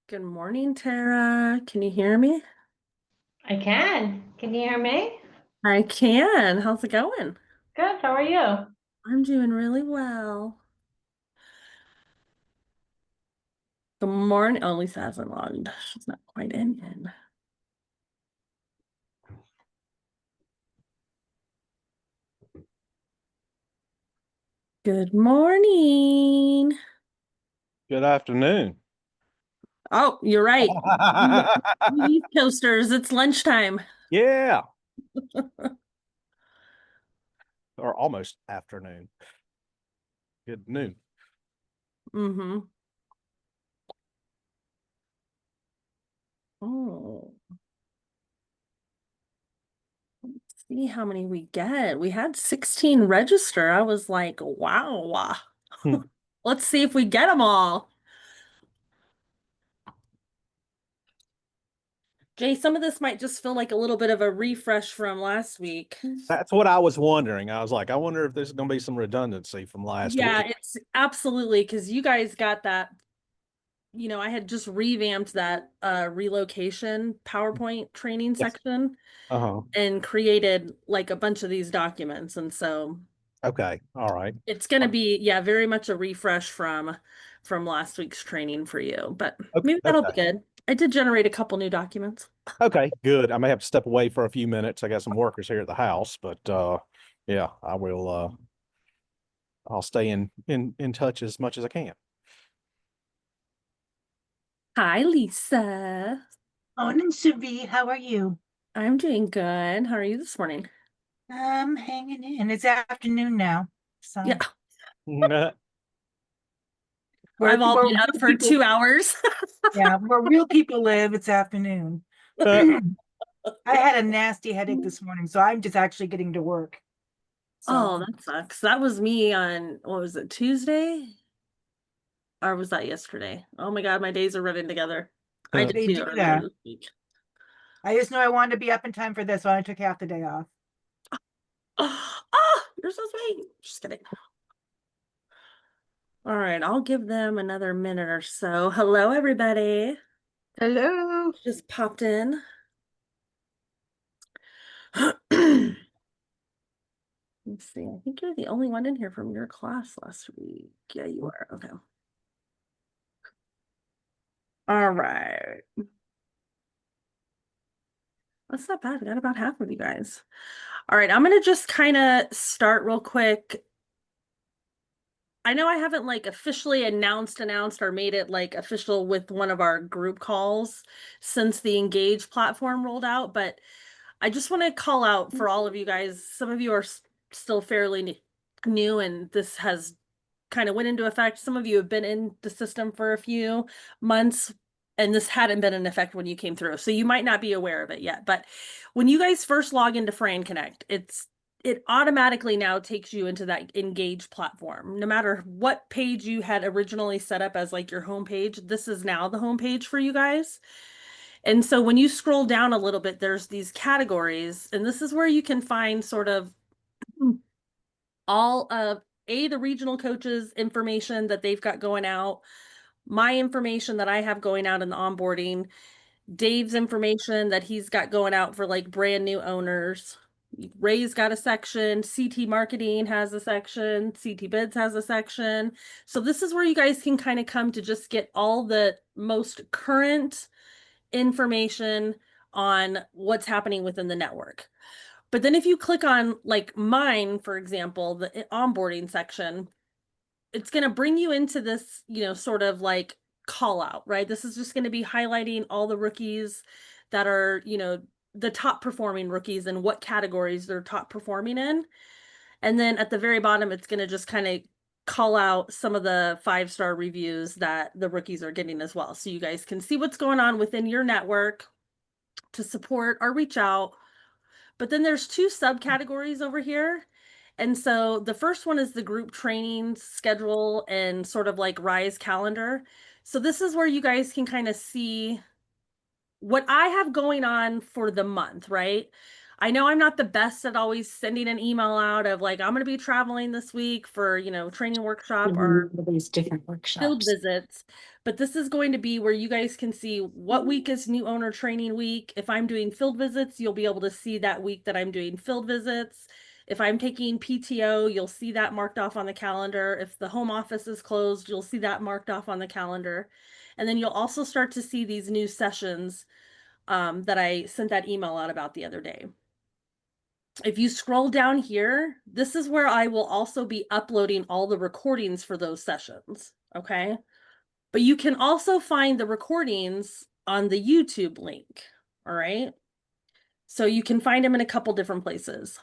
Good morning, Tara. Can you hear me? I can. Can you hear me? I can. How's it going? Good. How are you? I'm doing really well. Good morning. Oh, Lisa hasn't logged. She's not quite in yet. Good morning. Good afternoon. Oh, you're right. You East Coasters, it's lunchtime. Yeah, or almost afternoon. Good noon. Mm-hmm. Oh, let's see how many we get. We had 16 register. I was like, wow. Hmm. Let's see if we get them all. Jay, some of this might just feel like a little bit of a refresh from last week. That's what I was wondering. I was like, I wonder if there's going to be some redundancy from last Yeah, week. it's absolutely because you guys got that, I had just revamped that relocation PowerPoint training Yes. section Uh-huh. and created like a bunch of these documents. And so Okay. All right. it's gonna be, yeah, very much a refresh from last week's training for you. But Okay. maybe that'll be good. I did generate a couple new documents. Okay. Good. I may have to step away for a few minutes. I got some workers here at the house, but yeah, I will I'll stay in touch as much as I can. Hi, Lisa. Morning, Suvi. How are you? I'm doing good. How are you this morning? I'm hanging in. It's afternoon now. Yeah, So I've all where been real up for people, 2 hours. yeah, where real people live, it's afternoon. I had a nasty headache this morning, so I'm just actually getting to work. Oh, So that sucks. That was me on, what was it, Tuesday? Or was that yesterday? Oh my God, my days are running together. I did they too do earlier that. this week. I just know I wanted to be up in time for this, so I took half the day off. Oh, you're so sweet. Just kidding. All right, I'll give them another minute or so. Hello, everybody. Hello. Just popped in. Let's see. I think you're the only one in here from your class last week. Yeah, you are. Okay. All right. That's not bad. We got about half of you guys. All right, I'm gonna just kind of start real quick. I know I haven't like officially announced or made it like official with one of our group calls since the Engage platform rolled out, but I just want to call out for all of you guys. Some of you are still fairly new and this has kind of went into effect. Some of you have been in the system for a few months and this hadn't been in effect when you came through. So you might not be aware of it yet. But when you guys first log into Fran Connect, it automatically now takes you into that Engage platform. No matter what page you had originally set up as like your home page, this is now the home page for you guys. And so when you scroll down a little bit, there's these categories, and this is where you can find sort of all of the regional coaches information that they've got going out, my information that I have going out in the onboarding, Dave's information that he's got going out for like brand new owners. Ray's got a section, CT Marketing has a section, CT Bids has a section. So this is where you guys can kind of come to just get all the most current information on what's happening within the network. But then if you click on like mine, for example, the onboarding section, it's going to bring you into this, sort of like call out, right? This is just going to be highlighting all the rookies that are, the top performing rookies and what categories they're top performing in. And then at the very bottom, it's going to just kind of call out some of the 5-star reviews that the rookies are getting as well. So you guys can see what's going on within your network to support or reach out. But then there's two subcategories over here. And so the first one is the group training schedule and sort of like Rise calendar. So this is where you guys can kind of see what I have going on for the month, right? I know I'm not the best at always sending an email out of like, I'm going to be traveling this week for, training workshop or These different field workshops. visits, but this is going to be where you guys can see what week is new owner training week. If I'm doing field visits, you'll be able to see that week that I'm doing field visits. If I'm taking PTO, you'll see that marked off on the calendar. If the home office is closed, you'll see that marked off on the calendar. And then you'll also start to see these new sessions that I sent that email out about the other day. If you scroll down here, this is where I will also be uploading all the recordings for those sessions, okay? But you can also find the recordings on the YouTube link, all right? So you can find them in a couple different places.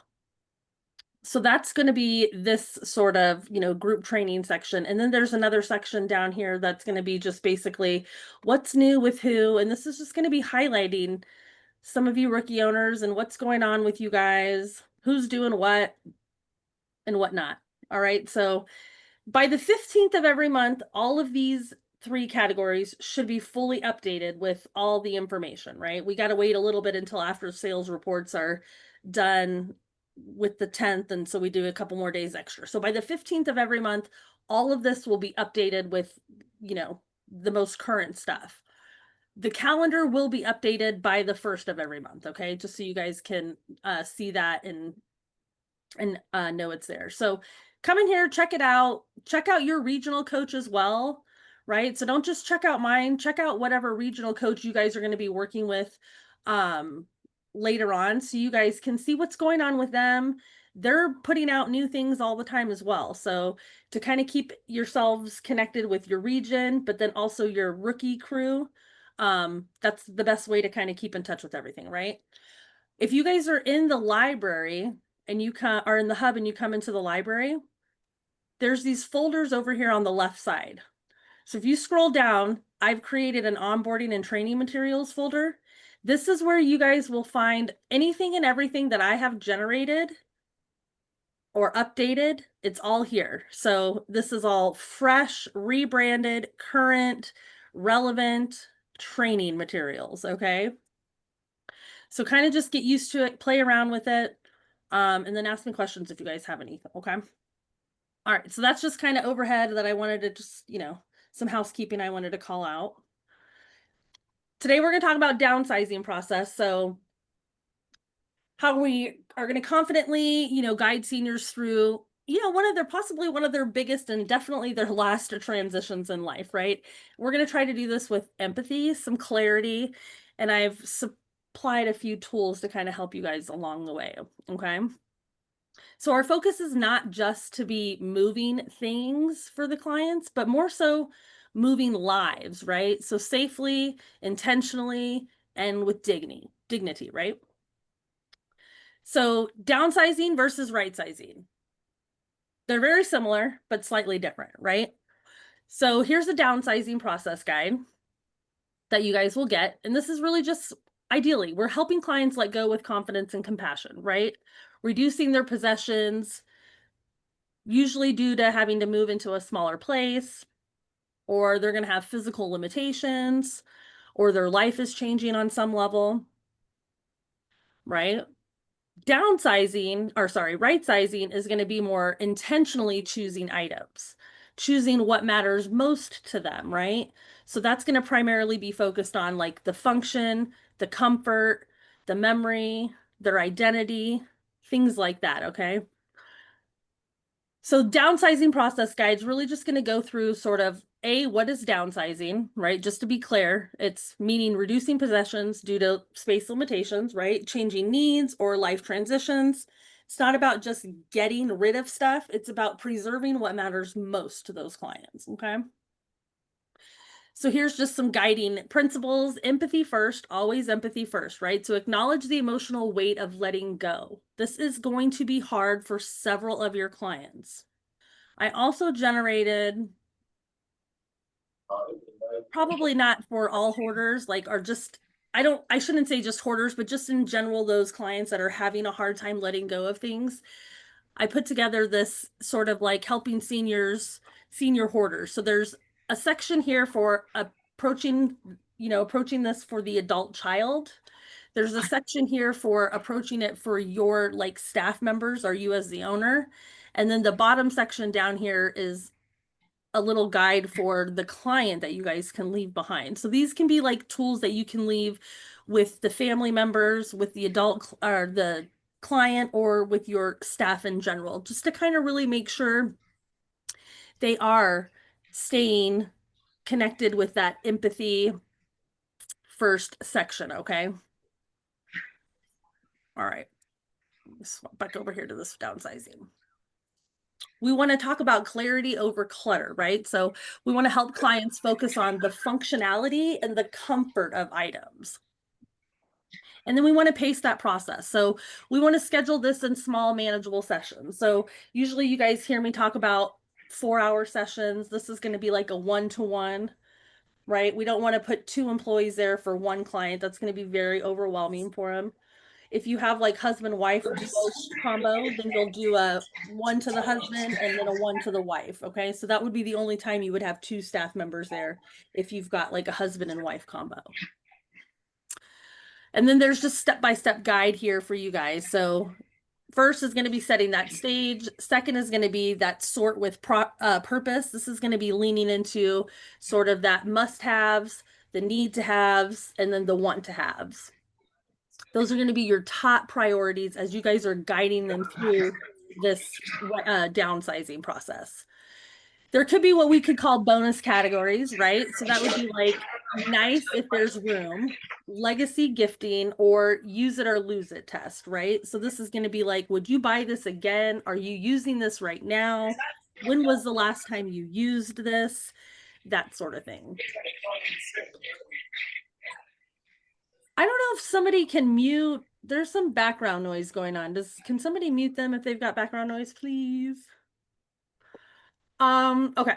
So that's going to be this sort of, group training section. And then there's another section down here that's going to be just basically what's new with who. And this is just going to be highlighting some of you rookie owners and what's going on with you guys, who's doing what and whatnot. All right. So by the 15th of every month, all of these 3 categories should be fully updated with all the information, right? We got to wait a little bit until after sales reports are done with the 10th. And so we do a couple more days extra. So by the 15th of every month, all of this will be updated with, the most current stuff. The calendar will be updated by the 1st of every month, okay? Just so you guys can see that and know it's there. So come in here, check it out. Check out your regional coach as well, right? So don't just check out mine, check out whatever regional coach you guys are going to be working with later on, so you guys can see what's going on with them. They're putting out new things all the time as well. So to kind of keep yourselves connected with your region, but then also your rookie crew, that's the best way to kind of keep in touch with everything, right? If you guys are in the library and you are in the hub and you come into the library, there's these folders over here on the left side. So if you scroll down, I've created an onboarding and training materials folder. This is where you guys will find anything and everything that I have generated or updated. It's all here. So this is all fresh, rebranded, current, relevant training materials, okay? So kind of just get used to it, play around with it, and then ask me questions if you guys have any, okay? All right, so that's just kind of overhead that I wanted to just, some housekeeping I wanted to call out. Today we're going to talk about downsizing process. So how we are going to confidently, guide seniors through, possibly one of their biggest and definitely their last transitions in life, right? We're going to try to do this with empathy, some clarity, and I've supplied a few tools to kind of help you guys along the way, okay? So our focus is not just to be moving things for the clients, but more so moving lives, right? So safely, intentionally, and with dignity, right? So downsizing versus rightsizing. They're very similar, but slightly different, right? So here's the downsizing process guide that you guys will get. And this is really just, ideally, we're helping clients let go with confidence and compassion, right? Reducing their possessions, usually due to having to move into a smaller place, or they're going to have physical limitations, or their life is changing on some level, right? Rightsizing is going to be more intentionally choosing items, choosing what matters most to them, right? So that's going to primarily be focused on like the function, the comfort, the memory, their identity, things like that, okay? So downsizing process guide's really just going to go through sort of what is downsizing, right? Just to be clear, it's meaning reducing possessions due to space limitations, right? Changing needs or life transitions. It's not about just getting rid of stuff. It's about preserving what matters most to those clients, okay? So here's just some guiding principles. Empathy first, always empathy first, right? So acknowledge the emotional weight of letting go. This is going to be hard for several of your clients. I also generated, probably not for all hoarders, I shouldn't say just hoarders, but just in general, those clients that are having a hard time letting go of things. I put together this sort of like helping senior hoarders. So there's a section here for approaching this for the adult child. There's a section here for approaching it for your like staff members or you as the owner. And then the bottom section down here is a little guide for the client that you guys can leave behind. So these can be like tools that you can leave with the family members, with the adult or the client, or with your staff in general, just to kind of really make sure they are staying connected with that empathy first section. Okay. All right. Swap back over here to this downsizing. We want to talk about clarity over clutter, right? So we want to help clients focus on the functionality and the comfort of items. And then we want to pace that process. So we want to schedule this in small, manageable sessions. So usually you guys hear me talk about 4-hour sessions. This is going to be like a 1-to-1, right? We don't want to put 2 employees there for 1 client. That's going to be very overwhelming for them. If you have like husband wife duo combo, then you'll do a 1 to the husband and then a 1 to the wife. Okay, so that would be the only time you would have 2 staff members there if you've got like a husband and wife combo. And then there's just step-by-step guide here for you guys. So first is going to be setting that stage. Second is going to be that sort with purpose. This is going to be leaning into sort of that must-haves, the need-to-haves, and then the want-to-haves. Those are going to be your top priorities as you guys are guiding them through this downsizing process. There could be what we could call bonus categories, right? So that would be like nice if there's room, legacy gifting, or use it or lose it test, right? So this is going to be like, would you buy this again? Are you using this right now? When was the last time you used this? That sort of thing. I don't know if somebody can mute. There's some background noise going on. Can somebody mute them if they've got background noise, please? Okay.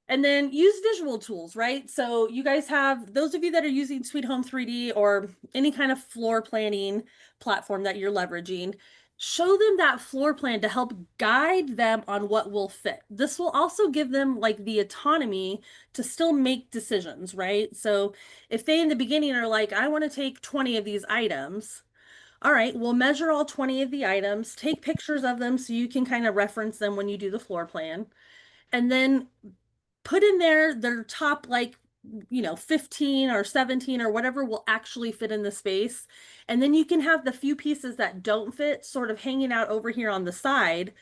And then use visual tools, right? So you guys have, those of you that are using Sweet Home 3D or any kind of floor planning platform that you're leveraging, show them that floor plan to help guide them on what will fit. This will also give them like the autonomy to still make decisions, right? So if they in the beginning are like, I want to take 20 of these items, all right, we'll measure all 20 of the items, take pictures of them so you can kind of reference them when you do the floor plan, and then put in there their top, like, 15 or 17 or whatever will actually fit in the space. And then you can have the few pieces that don't fit sort of hanging out over here on the side.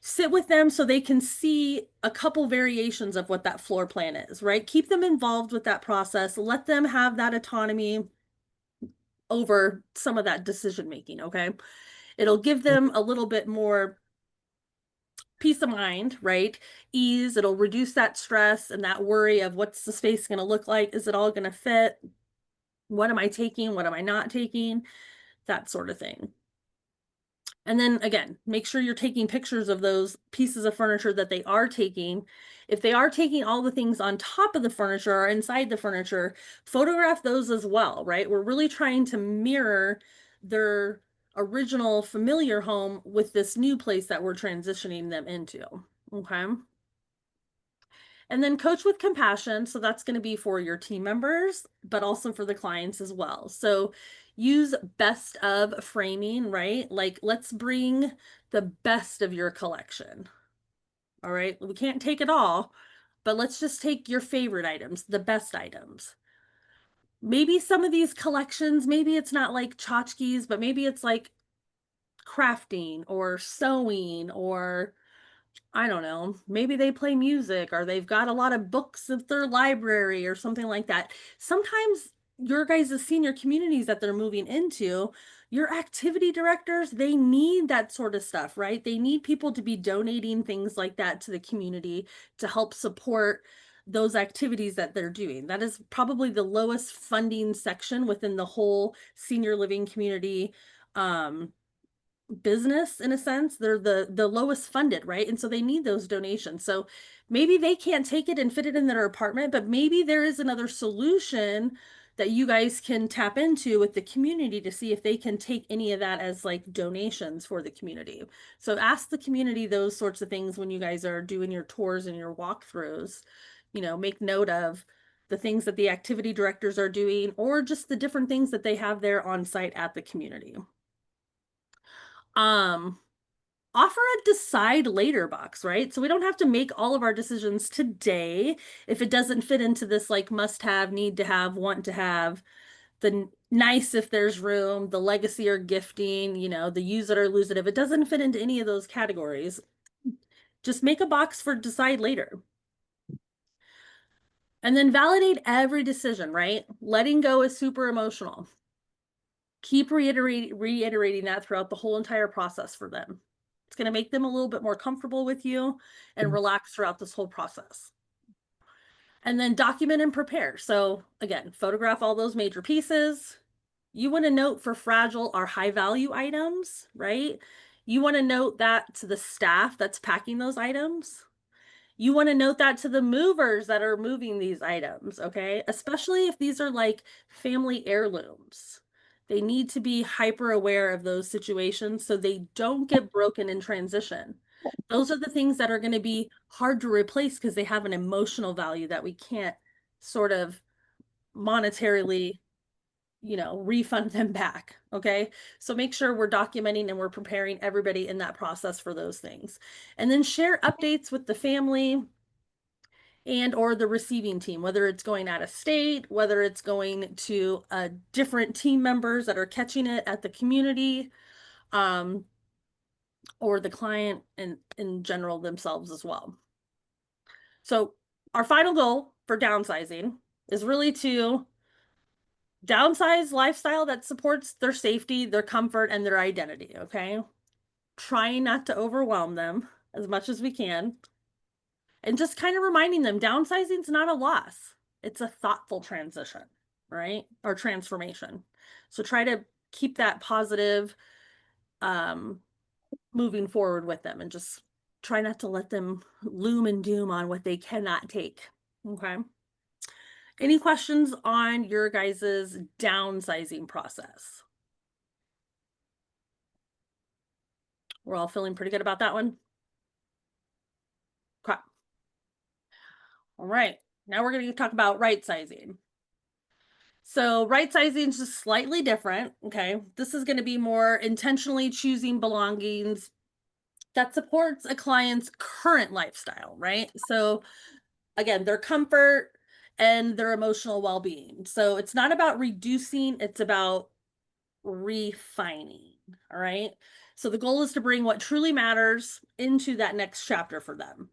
Sit with them so they can see a couple variations of what that floor plan is, right? Keep them involved with that process. Let them have that autonomy over some of that decision making, okay? It'll give them a little bit more peace of mind, right? Ease. It'll reduce that stress and that worry of what's the space going to look like? Is it all going to fit? What am I taking? What am I not taking? That sort of thing. And then again, make sure you're taking pictures of those pieces of furniture that they are taking. If they are taking all the things on top of the furniture or inside the furniture, photograph those as well, right? We're really trying to mirror their original familiar home with this new place that we're transitioning them into. Okay. And then coach with compassion. So that's going to be for your team members, but also for the clients as well. So use best of framing, right? Like, let's bring the best of your collection. All right. We can't take it all, but let's just take your favorite items, the best items. Maybe some of these collections, maybe it's not like tchotchkes, but maybe it's like crafting or sewing, or I don't know, maybe they play music or they've got a lot of books at their library or something like that. Sometimes your guys' senior communities that they're moving into, your activity directors, they need that sort of stuff, right? They need people to be donating things like that to the community to help support those activities that they're doing. That is probably the lowest funding section within the whole senior living community business. In a sense, they're the lowest funded, right? And so they need those donations. So maybe they can't take it and fit it in their apartment, but maybe there is another solution that you guys can tap into with the community to see if they can take any of that as like donations for the community. So ask the community those sorts of things when you guys are doing your tours and your walkthroughs. Make note of the things that the activity directors are doing, or just the different things that they have there on site at the community. Offer a decide later box, right? So we don't have to make all of our decisions today if it doesn't fit into this like must have, need to have, want to have, the nice if there's room, the legacy or gifting, you know, the use it or lose it. If it doesn't fit into any of those categories, just make a box for decide later. And then validate every decision, right? Letting go is super emotional. Keep reiterating that throughout the whole entire process for them. It's going to make them a little bit more comfortable with you and relax throughout this whole process. And then document and prepare. So again, photograph all those major pieces. You want to note for fragile or high value items, right? You want to note that to the staff that's packing those items. You want to note that to the movers that are moving these items, okay? Especially if these are like family heirlooms. They need to be hyper aware of those situations so they don't get broken in transition. Those are the things that are going to be hard to replace because they have an emotional value that we can't sort of monetarily, you know, refund them back. Okay. So make sure we're documenting and we're preparing everybody in that process for those things. And then share updates with the family and or the receiving team, whether it's going out of state, whether it's going to different team members that are catching it at the community, or the client in general themselves as well. So our final goal for downsizing is really to downsize lifestyle that supports their safety, their comfort, and their identity, okay? Trying not to overwhelm them as much as we can. And just kind of reminding them downsizing is not a loss. It's a thoughtful transition, right? Or transformation. So try to keep that positive moving forward with them and just try not to let them loom and doom on what they cannot take. Okay. Any questions on your guys's downsizing process? We're all feeling pretty good about that one. Okay. All right. Now we're going to talk about right sizing. So right sizing is just slightly different. Okay. This is going to be more intentionally choosing belongings that supports a client's current lifestyle, right? So again, their comfort and their emotional well-being. So it's not about reducing, it's about refining. All right. So the goal is to bring what truly matters into that next chapter for them.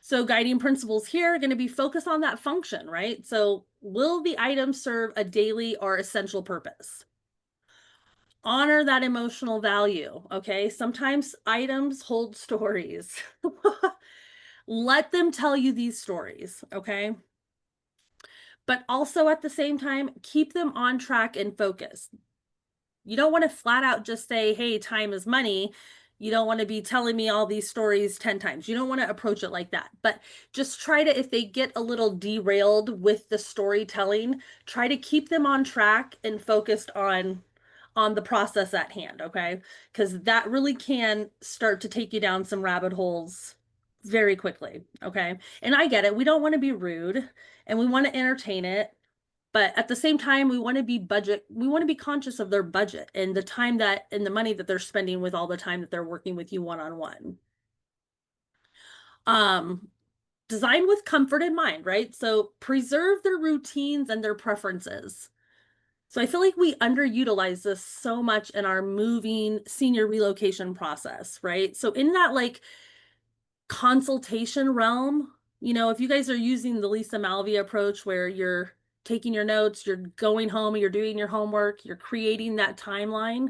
So guiding principles here are going to be focused on that function, right? So will the item serve a daily or essential purpose? Honor that emotional value, okay? Sometimes items hold stories. Let them tell you these stories, okay? But also at the same time, keep them on track and focused. You don't want to flat out just say, hey, time is money. You don't want to be telling me all these stories 10 times. You don't want to approach it like that. But just try to, if they get a little derailed with the storytelling, try to keep them on track and focused on the process at hand, okay? Because that really can start to take you down some rabbit holes very quickly, okay? And I get it. We don't want to be rude and we want to entertain it. But at the same time, we want to be conscious of their budget and the time that and the money that they're spending with all the time that they're working with you one-on-one. Design with comfort in mind, right? So preserve their routines and their preferences. So I feel like we underutilize this so much in our moving senior relocation process, right? So in that like consultation realm, you know, if you guys are using the Lisa Malvi approach where you're taking your notes, you're going home, you're doing your homework, you're creating that timeline,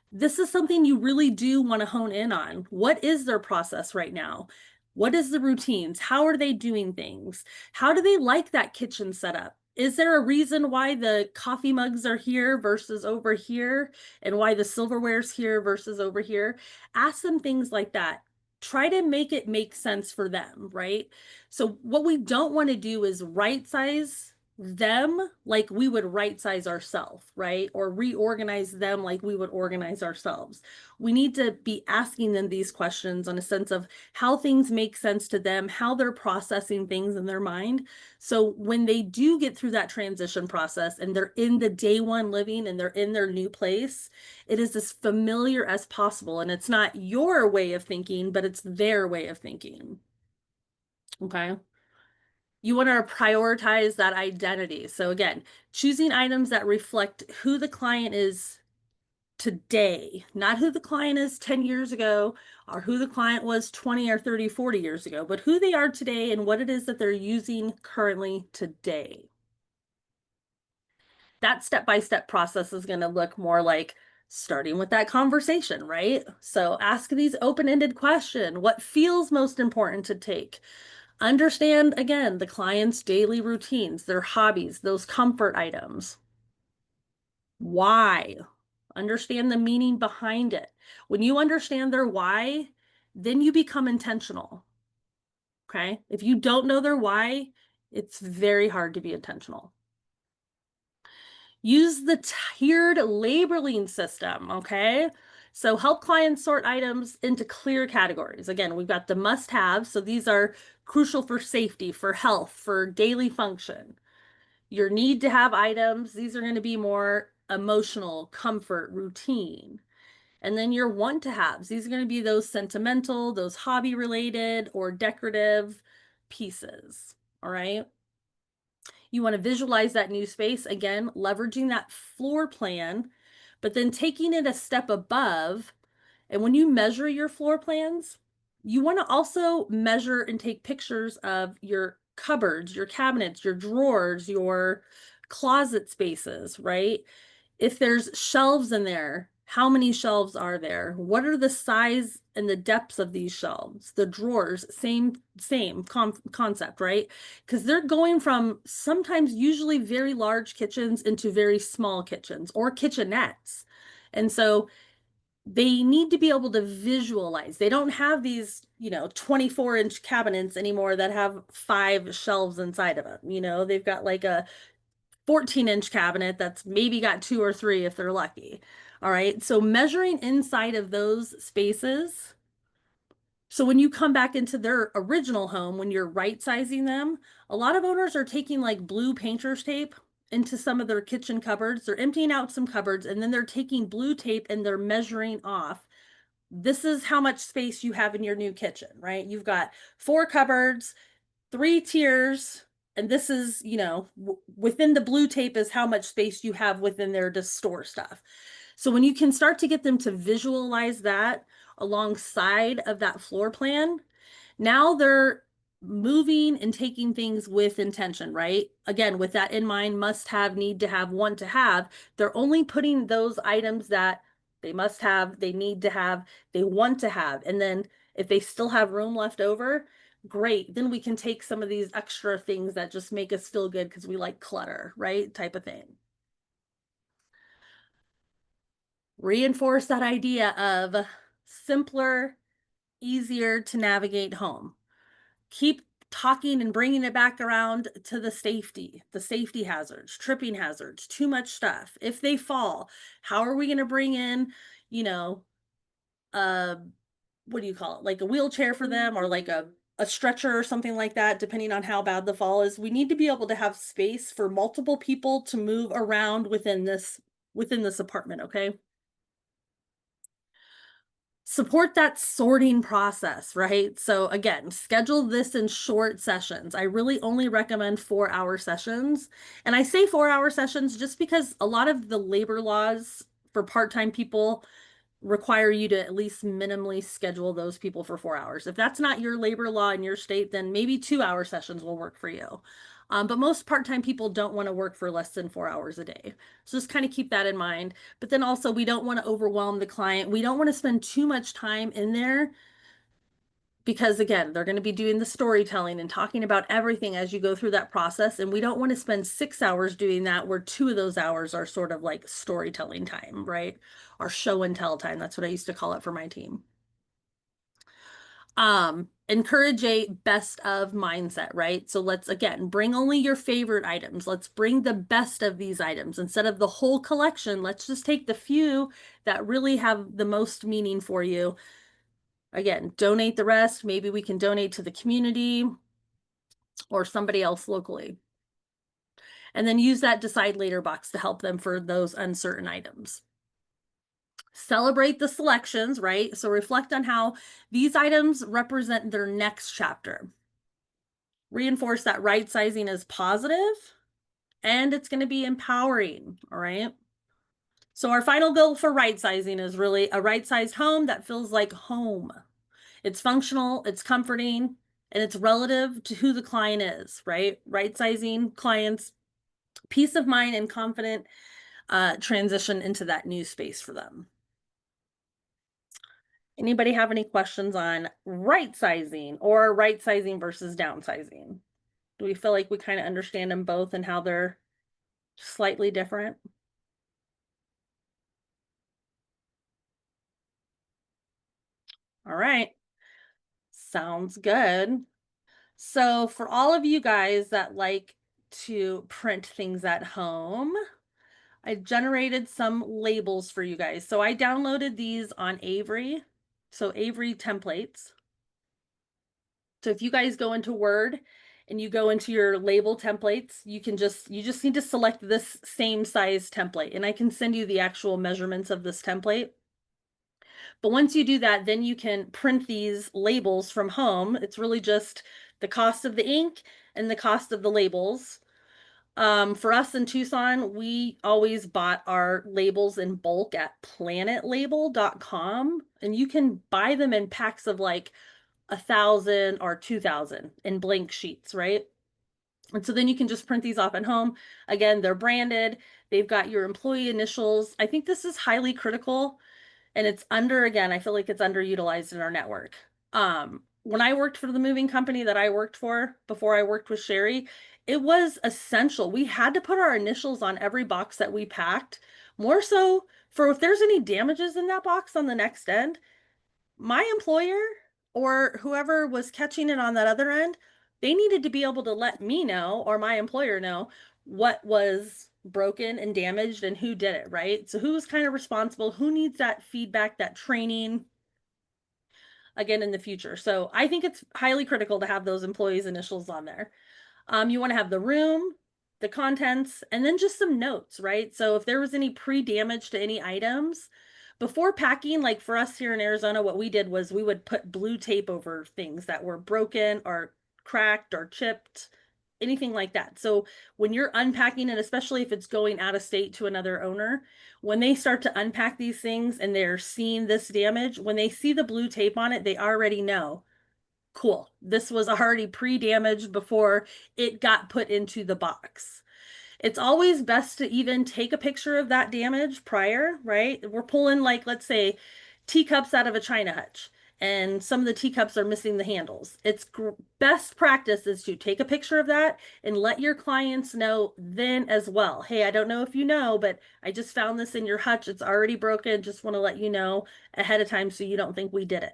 this is something you really do want to hone in on. What is their process right now? What is the routines? How are they doing things? How do they like that kitchen setup? Is there a reason why the coffee mugs are here versus over here and why the silverware's here versus over here? Ask them things like that. Try to make it make sense for them, right? So what we don't want to do is right size them like we would right size ourselves, right? Or reorganize them like we would organize ourselves. We need to be asking them these questions in a sense of how things make sense to them, how they're processing things in their mind. So when they do get through that transition process and they're in the day one living and they're in their new place, it is as familiar as possible. And it's not your way of thinking, but it's their way of thinking. Okay. You want to prioritize that identity. So again, choosing items that reflect who the client is today, not who the client is 10 years ago or who the client was 20 or 30, 40 years ago, but who they are today and what it is that they're using currently today. That step-by-step process is going to look more like starting with that conversation, right? So ask these open-ended questions. What feels most important to take? Understand, again, the client's daily routines, their hobbies, those comfort items. Why? Understand the meaning behind it. When you understand their why, then you become intentional. Okay? If you don't know their why, it's very hard to be intentional. Use the tiered labeling system, okay? So help clients sort items into clear categories. Again, we've got the must-haves. So these are crucial for safety, for health, for daily function. Your need to have items, these are going to be more emotional, comfort, routine. And then your want to haves, these are going to be those sentimental, those hobby related or decorative pieces. All right. You want to visualize that new space, again, leveraging that floor plan, but then taking it a step above. And when you measure your floor plans, you want to also measure and take pictures of your cupboards, your cabinets, your drawers, your closet spaces, right? If there's shelves in there, how many shelves are there? What are the size and the depths of these shelves? The drawers, same concept, right? Because they're going from sometimes usually very large kitchens into very small kitchens or kitchenettes. And so they need to be able to visualize. They don't have these, 24-inch cabinets anymore that have 5 shelves inside of them. They've got like a 14-inch cabinet that's maybe got 2 or 3 if they're lucky. All right. So measuring inside of those spaces. So when you come back into their original home, when you're right sizing them, a lot of owners are taking like blue painter's tape into some of their kitchen cupboards. They're emptying out some cupboards and then they're taking blue tape and they're measuring off. This is how much space you have in your new kitchen, right? You've got 4 cupboards, 3 tiers, and this is, within the blue tape is how much space you have within there to store stuff. So when you can start to get them to visualize that alongside of that floor plan, now they're moving and taking things with intention, right? Again, with that in mind, must have, need to have, want to have, they're only putting those items that they must have, they need to have, they want to have. And then if they still have room left over, great. Then we can take some of these extra things that just make us feel good because we like clutter, right? Type of thing. Reinforce that idea of simpler, easier to navigate home. Keep talking and bringing it back around to the safety hazards, tripping hazards, too much stuff. If they fall, how are we going to bring in, what do you call it? Like a wheelchair for them or like a stretcher or something like that, depending on how bad the fall is. We need to be able to have space for multiple people to move around within this apartment, okay? Support that sorting process, right? So again, schedule this in short sessions. I really only recommend 4-hour sessions. And I say 4-hour sessions just because a lot of the labor laws for part-time people require you to at least minimally schedule those people for 4 hours. If that's not your labor law in your state, then maybe 2-hour sessions will work for you. But most part-time people don't want to work for less than 4 hours a day. So just kind of keep that in mind. But then also we don't want to overwhelm the client. We don't want to spend too much time in there because again, they're going to be doing the storytelling and talking about everything as you go through that process. And we don't want to spend 6 hours doing that where 2 of those hours are sort of like storytelling time, right? Or show and tell time. That's what I used to call it for my team. encourage a best of mindset, right? So let's again bring only your favorite items. Let's bring the best of these items instead of the whole collection. Let's just take the few that really have the most meaning for you. Again, donate the rest. Maybe we can donate to the community or somebody else locally. And then use that decide later box to help them for those uncertain items. Celebrate the selections, right? So reflect on how these items represent their next chapter. Reinforce that right sizing is positive and it's going to be empowering, all right? So our final goal for right sizing is really a right-sized home that feels like home. It's functional, it's comforting, and it's relative to who the client is, right? Right sizing clients, peace of mind and confident transition into that new space for them. Anybody have any questions on right sizing or right sizing versus downsizing? Do we feel like we kind of understand them both and how they're slightly different? All right. Sounds good. So for all of you guys that like to print things at home, I generated some labels for you guys. So I downloaded these on Avery. So Avery templates. So if you guys go into Word and you go into your label templates, you just need to select this same size template, and I can send you the actual measurements of this template. But once you do that, then you can print these labels from home. It's really just the cost of the ink and the cost of the labels. For us in Tucson, we always bought our labels in bulk at planetlabel.com, and you can buy them in packs of like 1,000 or 2,000 in blank sheets, right? And so then you can just print these off at home. Again, they're branded. They've got your employee initials. I think this is highly critical, and it's again, I feel like it's underutilized in our network. When I worked for the moving company that I worked for before I worked with Sherry, it was essential. We had to put our initials on every box that we packed, more so for if there's any damages in that box on the next end. My employer or whoever was catching it on that other end, they needed to be able to let me know or my employer know what was broken and damaged and who did it, right? So who's kind of responsible, who needs that feedback, that training again in the future. So I think it's highly critical to have those employees' initials on there. You want to have the room, the contents, and then just some notes, right? So if there was any pre-damage to any items, before packing, like for us here in Arizona, what we did was we would put blue tape over things that were broken or cracked or chipped, anything like that. So when you're unpacking it, especially if it's going out of state to another owner, when they start to unpack these things and they're seeing this damage, when they see the blue tape on it, they already know, cool, this was already pre-damaged before it got put into the box. It's always best to even take a picture of that damage prior, right? We're pulling, like, let's say teacups out of a china hutch and some of the teacups are missing the handles. It's best practice is to take a picture of that and let your clients know then as well. Hey, I don't know if you know, but I just found this in your hutch. It's already broken. Just want to let you know ahead of time so you don't think we did it.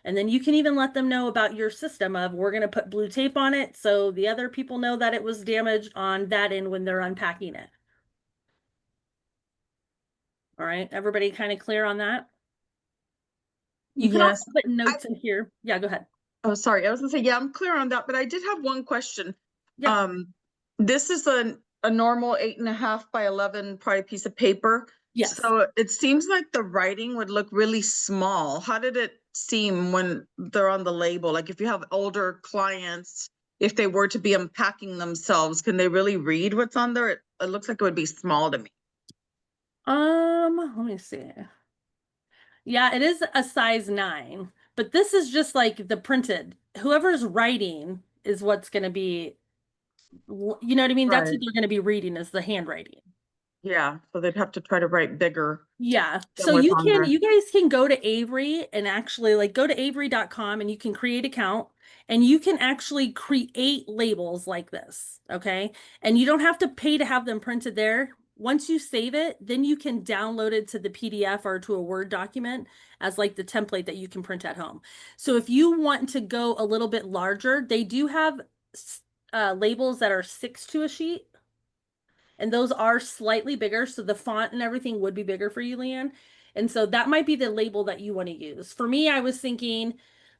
And then you can even let them know about your system of we're going to put blue tape on it so the other people know that it was damaged on that end when they're unpacking it. All right, everybody kind of clear on that? You can Yes. also put notes in here. Yeah, go ahead. Oh, sorry. I was gonna say, yeah, I'm clear on that, but I did have one question. Yeah. This is a normal 8.5 by 11 probably piece of paper. Yes. So it seems like the writing would look really small. How did it seem when they're on the label? Like if you have older clients, if they were to be unpacking themselves, can they really read what's on there? It looks like it would be small to me. Let me see. Yeah, it is a size 9, but this is just like the printed. Whoever's writing is what's going to be, you know what I mean? That's what Right. they're going to be reading is the handwriting. Yeah, so they'd have to try to write bigger Yeah. than So what's on there. you guys can go to Avery and actually like go to avery.com and you can create account and you can actually create labels like this. Okay. And you don't have to pay to have them printed there. once you save it, then you can download it to the PDF or to a Word document as like the template that you can print at home. So if you want to go a little bit larger, they do have labels that are 6 to a sheet. And those are slightly bigger. So the font and everything would be bigger for you, Leanne. And so that might be the label that you want to use. For me, I was thinking,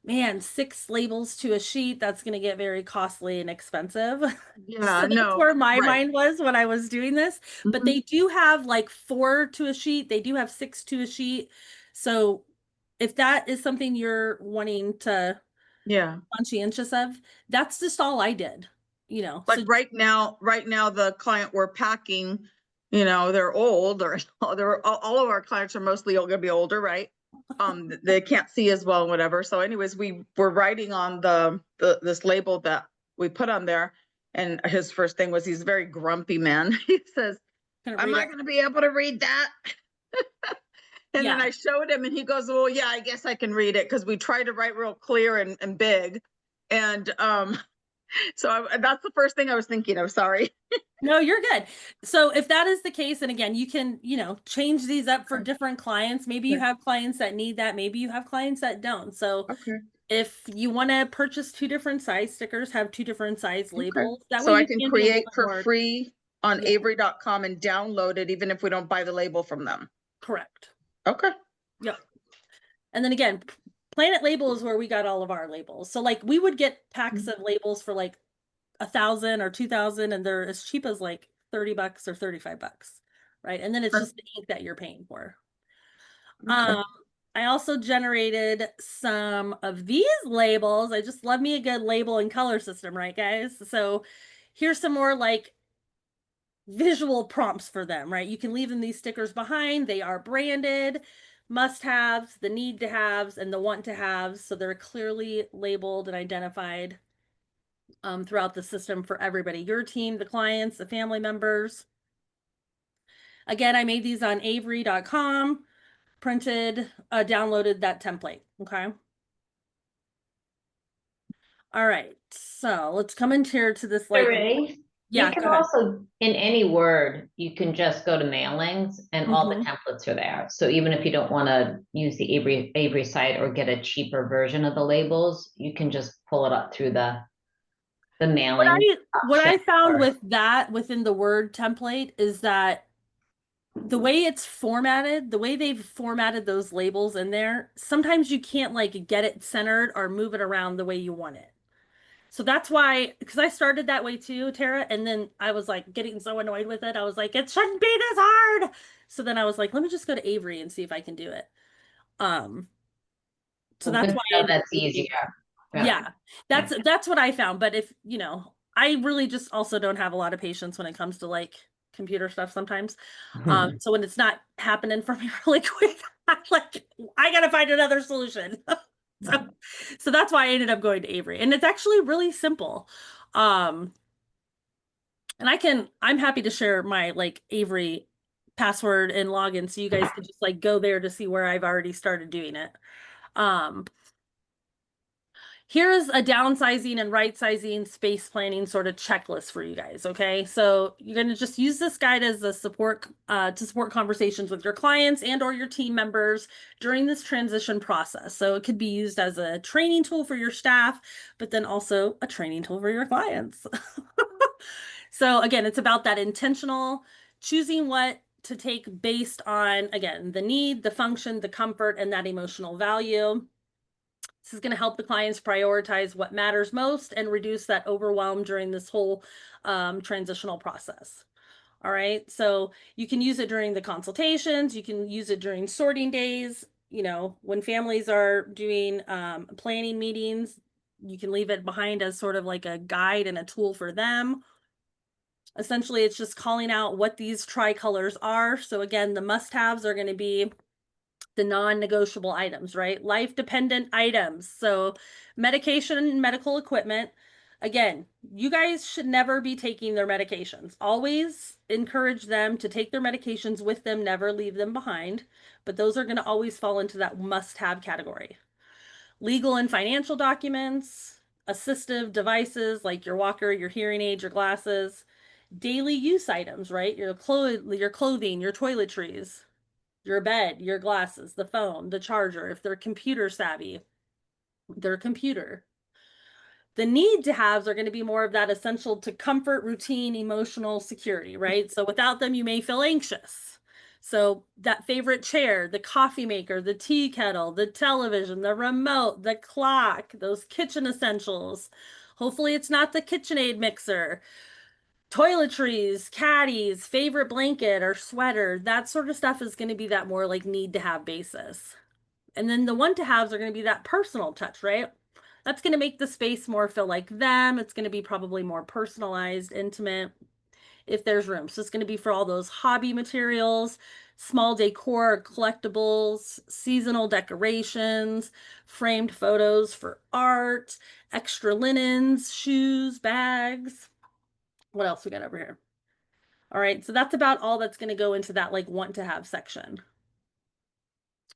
man, 6 labels to a sheet, that's going to get very costly and expensive. Yeah, So that's no, where my right. mind was when I was doing this. But Mhm. they do have like 4 to a sheet. They do have 6 to a sheet. So if that is something you're wanting to Yeah. conscientious of, that's just all I did, you know. Like So right now, the client we're packing, they're old or all of our clients are mostly going to be older, right? They can't see as well and whatever. So anyways, we were writing on this label that we put on there. And his first thing was, he's a very grumpy man. He says, kind of "I'm read not it. going to be able to read that." And then Yeah. I showed him and he goes, "Well, yeah, I guess I can read it." Cause we tried to write real clear and big. And, so that's the first thing I was thinking of. Sorry. No, you're good. So if that is the case, and again, you can, change these up for Okay. different clients. Maybe you Okay. have clients that need that. Maybe you have clients that don't. So Okay. if you want to purchase 2 different size stickers, have 2 different size Okay. labels. That So way I you can can be a little create bit for more free on Yeah. avery.com and download it even if we don't buy the label from them. correct. Okay. Yep. And then again, Planet Label is where we got all of our labels. So like we would get packs of labels for like 1,000 or 2,000, and they're as cheap as like $30 or $35, right? And then it's Sure. just the ink that you're paying for. Okay. I also generated some of these labels. I just love me a good label and color system, right, guys? So here's some more like visual prompts for them, right? You can leave them these stickers behind. They are branded, must-haves, the need-to-haves, and the want-to-haves. So they're clearly labeled and identified throughout the system for everybody, your team, the clients, the family members. Again, I made these on avery.com, printed, downloaded that template. Okay. All right. So let's come in here to this like, Ray, you yeah, can go ahead. also, in any Word, you can just go to mailings and all the Mhm. templates are there. So even if you don't want to use the Avery site or get a cheaper version of the labels, you can just pull it up through the mailing What I option. found or- with that within the Word template is that the way it's formatted, the way they've formatted those labels in there, sometimes you can't like get it centered or move it around the way you want it. So that's why, because I started that way too, Tara, and then I was like getting so annoyed with it. I was like, it shouldn't be this hard. So then I was like, let me just go to Avery and see if I can do it. Um, so Well, good that's to why I know ended up that's using, easier. yeah, that's what I found. But if, I really just also don't have a lot of patience when it comes to like computer stuff sometimes. So when it's not happening for me really quick, I'm like, I gotta find another solution. So, so that's why I ended up going to Avery. And it's actually really simple. And I'm happy to share my like Avery password and login so you guys can just like go there to see where I've already started doing it. Um, Here's a downsizing and right sizing space planning sort of checklist for you guys. Okay. So you're going to just use this guide as a support to support conversations with your clients and or your team members during this transition process. So it could be used as a training tool for your staff, but then also a training tool for your clients. So again, it's about that intentional choosing what to take based on, again, the need, the function, the comfort, and that emotional value. This is going to help the clients prioritize what matters most and reduce that overwhelm during this whole transitional process. All right. So you can use it during the consultations. You can use it during sorting days. When families are doing planning meetings, you can leave it behind as sort of like a guide and a tool for them. Essentially, it's just calling out what these tricolors are. So again, the must-haves are going to be the non-negotiable items, right? Life-dependent items. So medication and medical equipment. Again, you guys should never be taking their medications. Always encourage them to take their medications with them, never leave them behind. But those are going to always fall into that must-have category. Legal and financial documents, assistive devices like your walker, your hearing aid, your glasses, Daily use items, right? Your clothing, your toiletries, your bed, your glasses, the phone, the charger. If they're computer savvy, their computer. The need to haves are going to be more of that essential to comfort, routine, emotional security, right? So without them, you may feel anxious. So that favorite chair, the coffee maker, the tea kettle, the television, the remote, the clock, those kitchen essentials. Hopefully it's not the KitchenAid mixer. Toiletries, caddies, favorite blanket or sweater, that sort of stuff is going to be that more like need to have basis. And then the want to haves are going to be that personal touch, right? That's going to make the space more feel like them. It's going to be probably more personalized, intimate, if there's room. So it's going to be for all those hobby materials, small decor, collectibles, seasonal decorations, framed photos for art, extra linens, shoes, bags. What else we got over here? All right, so that's about all that's going to go into that like want to have section.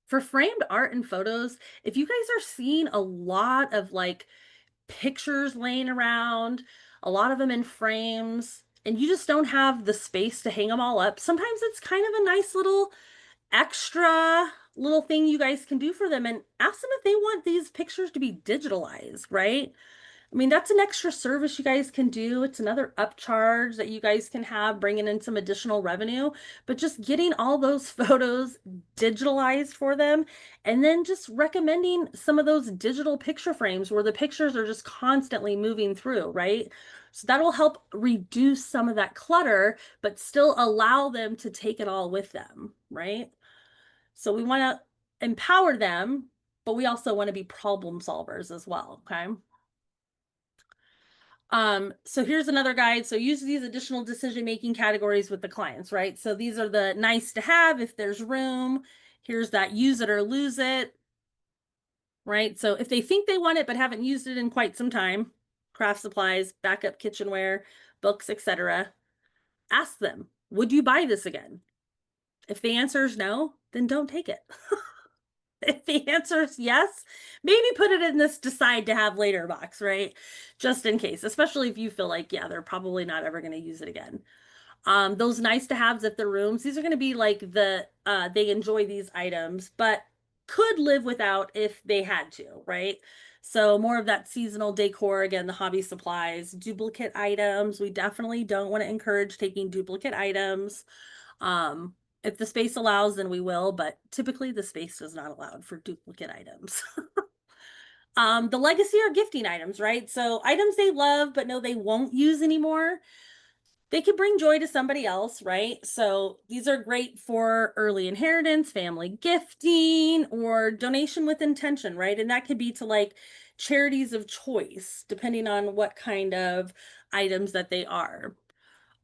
For framed art and photos, if you guys are seeing a lot of like pictures laying around, a lot of them in frames, and you just don't have the space to hang them all up, sometimes it's kind of a nice little extra little thing you guys can do for them, and ask them if they want these pictures to be digitalized, right? I mean, that's an extra service you guys can do. It's another upcharge that you guys can have, bringing in some additional revenue, but just getting all those photos digitalized for them, and then just recommending some of those digital picture frames where the pictures are just constantly moving through, right? So that'll help reduce some of that clutter, but still allow them to take it all with them, right? So we want to empower them, but we also want to be problem solvers as well, okay? So here's another guide. So use these additional decision-making categories with the clients, right? So these are the nice to have if there's room. Here's that use it or lose it, right? So if they think they want it but haven't used it in quite some time, craft supplies, backup kitchenware, books, etc., ask them, would you buy this again? If the answer is no, then don't take it. If the answer is yes, maybe put it in this decide to have later box, right? Just in case, especially if you feel like, yeah, they're probably not ever going to use it again. Those nice to haves at the rooms, these are going to be like they enjoy these items, but could live without if they had to, right? So more of that seasonal decor, again, the hobby supplies, duplicate items. We definitely don't want to encourage taking duplicate items. If the space allows, then we will, but typically the space is not allowed for duplicate items. The legacy or gifting items, right? So items they love, but know they won't use anymore. They could bring joy to somebody else, right? So these are great for early inheritance, family gifting, or donation with intention, right? And that could be to like charities of choice, depending on what kind of items that they are.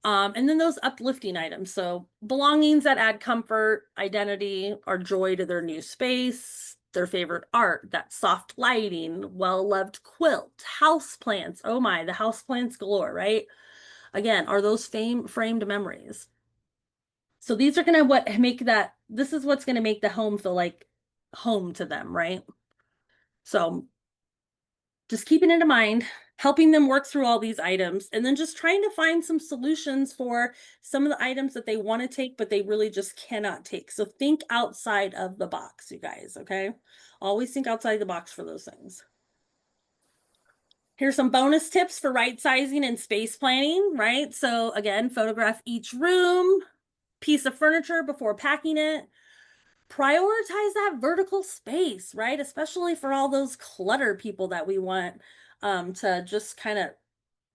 And then those uplifting items. So belongings that add comfort, identity, or joy to their new space, their favorite art, that soft lighting, well-loved quilt, house plants. Oh my, the house plants galore, right? Again, are those framed memories. So these are going to this is what's going to make the home feel like home to them, right? So just keeping it in mind, helping them work through all these items, and then just trying to find some solutions for some of the items that they want to take, but they really just cannot take. So think outside of the box, you guys, okay? Always think outside the box for those things. Here's some bonus tips for right sizing and space planning, right? So again, photograph each room, piece of furniture before packing it. Prioritize that vertical space, right? Especially for all those clutter people that we want to just kind of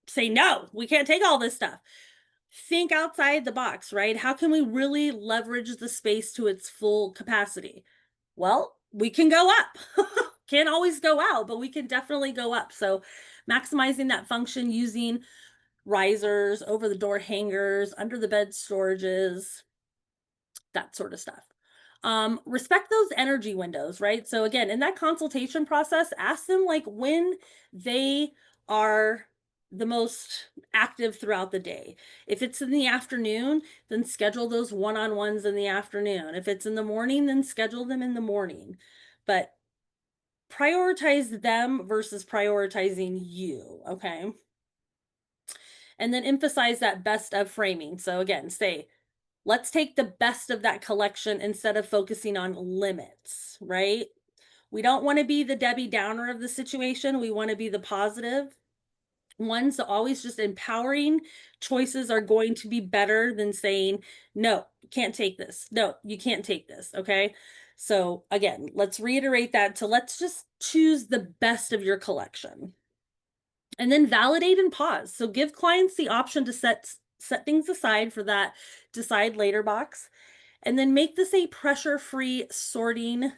say, no, we can't take all this stuff. Think outside the box, right? How can we really leverage the space to its full capacity? Well, we can go up. Can't always go out, but we can definitely go up. So maximizing that function using risers, over the door hangers, under the bed storages, that sort of stuff. Respect those energy windows, right? So again, in that consultation process, ask them like when they are the most active throughout the day. If it's in the afternoon, then schedule those one-on-ones in the afternoon. If it's in the morning, then schedule them in the morning. But prioritize them versus prioritizing you, okay? And then emphasize that best of framing. So again, say, let's take the best of that collection instead of focusing on limits, right? We don't want to be the Debbie Downer of the situation. We want to be the positive one. So always just empowering choices are going to be better than saying, no, you can't take this. No, you can't take this. Okay. So again, let's reiterate that to let's just choose the best of your collection. And then validate and pause. So give clients the option to set things aside for that decide later box. And then make this a pressure-free sorting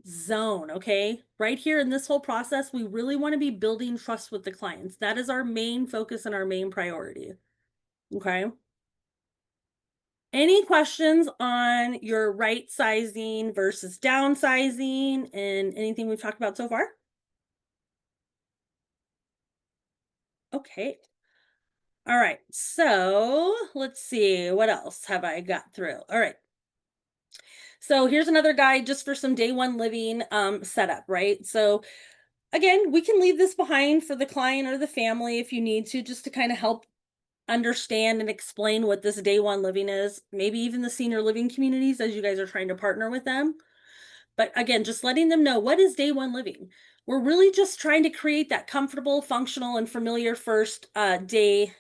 zone, okay? Right here in this whole process, we really want to be building trust with the clients. That is our main focus and our main priority, okay? Any questions on your right sizing versus downsizing and anything we've talked about so far? Okay. All right, so let's see, what else have I got through? All right. So here's another guide just for some day one living setup, right? So again, we can leave this behind for the client or the family if you need to, just to kind of help understand and explain what this day one living is, maybe even the senior living communities as you guys are trying to partner with them. But again, just letting them know, what is day one living? We're really just trying to create that comfortable, functional, and familiar first day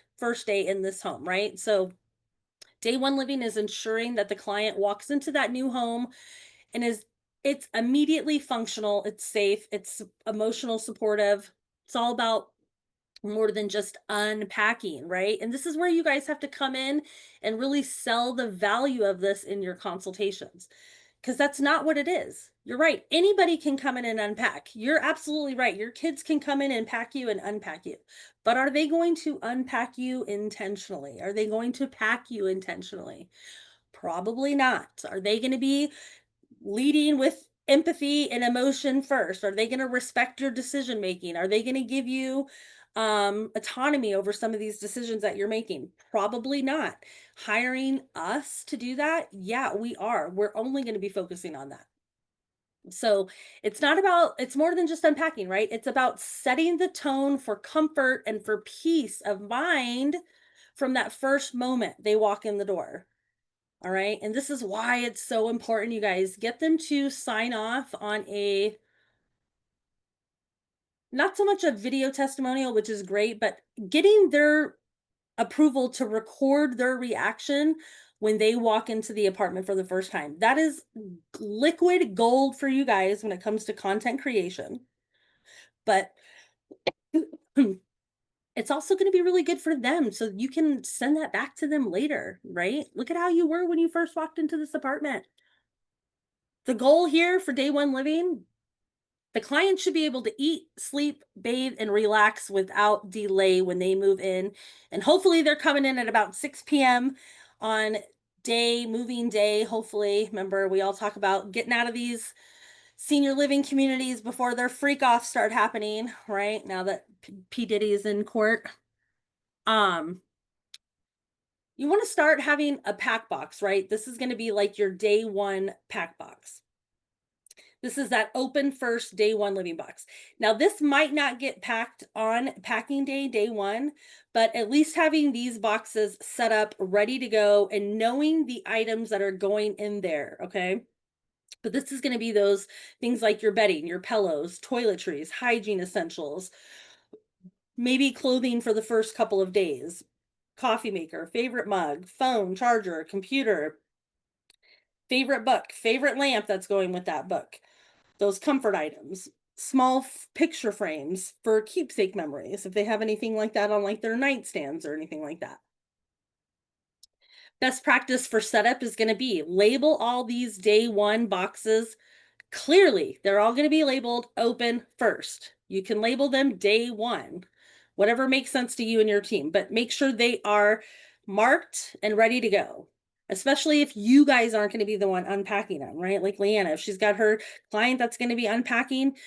in this home, right? So day one living is ensuring that the client walks into that new home and it's immediately functional, it's safe, it's emotional supportive. It's all about more than just unpacking, right? And this is where you guys have to come in and really sell the value of this in your consultations, because that's not what it is. You're right. Anybody can come in and unpack. You're absolutely right. Your kids can come in and pack you and unpack you. But are they going to unpack you intentionally? Are they going to pack you intentionally? Probably not. Are they going to be leading with empathy and emotion first? Are they going to respect your decision making? Are they going to give you autonomy over some of these decisions that you're making? Probably not. Hiring us to do that? Yeah, we are. We're only going to be focusing on that. So it's not about, it's more than just unpacking, right? It's about setting the tone for comfort and for peace of mind from that first moment they walk in the door. All right. And this is why it's so important, you guys. Get them to sign off on a, not so much a video testimonial, which is great, but getting their approval to record their reaction when they walk into the apartment for the first time. That is liquid gold for you guys when it comes to content creation. But it's also going to be really good for them, so you can send that back to them later, right? Look at how you were when you first walked into this apartment. The goal here for day one living, the client should be able to eat, sleep, bathe, and relax without delay when they move in. And hopefully they're coming in at about 6 p.m. on moving day. Hopefully, remember, we all talk about getting out of these senior living communities before their freak offs start happening, right? Now that P. Diddy is in court. You want to start having a pack box, right? This is going to be like your day one pack box. This is that open first day one living box. Now, this might not get packed on packing day one, but at least having these boxes set up, ready to go, and knowing the items that are going in there, okay? But this is going to be those things like your bedding, your pillows, toiletries, hygiene essentials, maybe clothing for the first couple of days, coffee maker, favorite mug, phone, charger, computer, favorite book, favorite lamp that's going with that book, those comfort items, small picture frames for keepsake memories, if they have anything like that on like their nightstands or anything like that. Best practice for setup is going to be label all these day one boxes clearly. They're all going to be labeled open first. You can label them day one, whatever makes sense to you and your team, but make sure they are marked and ready to go, especially if you guys aren't going to be the one unpacking them, right? Like Leanna, if she's got her client that's going to be unpacking,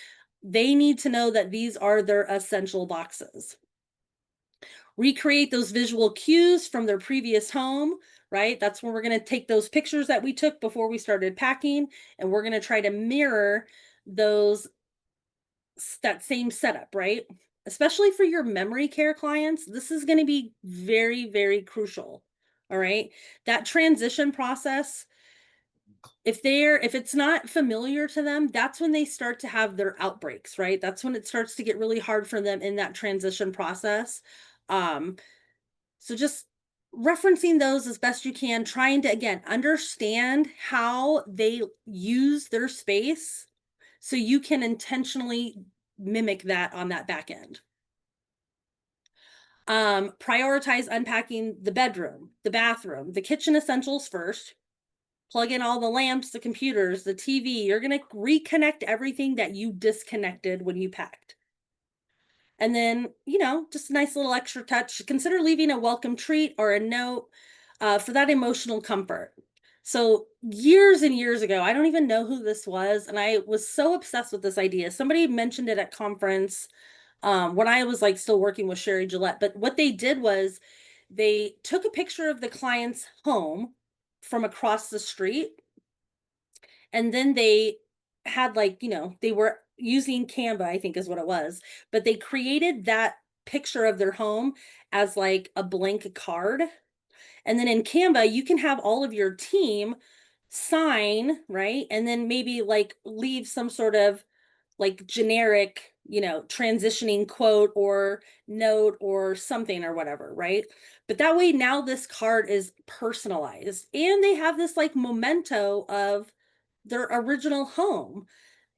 they need to know that these are their essential boxes. Recreate those visual cues from their previous home, right? That's where we're going to take those pictures that we took before we started packing, and we're going to try to mirror those, that same setup, right? especially for your memory care clients, this is going to be very, very crucial. All right. That transition process, if it's not familiar to them, that's when they start to have their outbreaks, right? That's when it starts to get really hard for them in that transition process. So just referencing those as best you can, trying to, again, understand how they use their space so you can intentionally mimic that on that back end. Prioritize unpacking the bedroom, the bathroom, the kitchen essentials first. Plug in all the lamps, the computers, the TV. You're going to reconnect everything that you disconnected when you packed. And then, just a nice little extra touch. Consider leaving a welcome treat or a note for that emotional comfort. So years and years ago, I don't even know who this was, and I was so obsessed with this idea. Somebody mentioned it at conference when I was like still working with Sherry Gillette. But what they did was they took a picture of the client's home from across the street, and then they had they were using Canva, I think is what it was, but they created that picture of their home as like a blank card. And then in Canva, you can have all of your team sign, right? And then maybe like leave some sort of like generic, transitioning quote or note or something or whatever, right? But that way now this card is personalized and they have this like memento of their original home.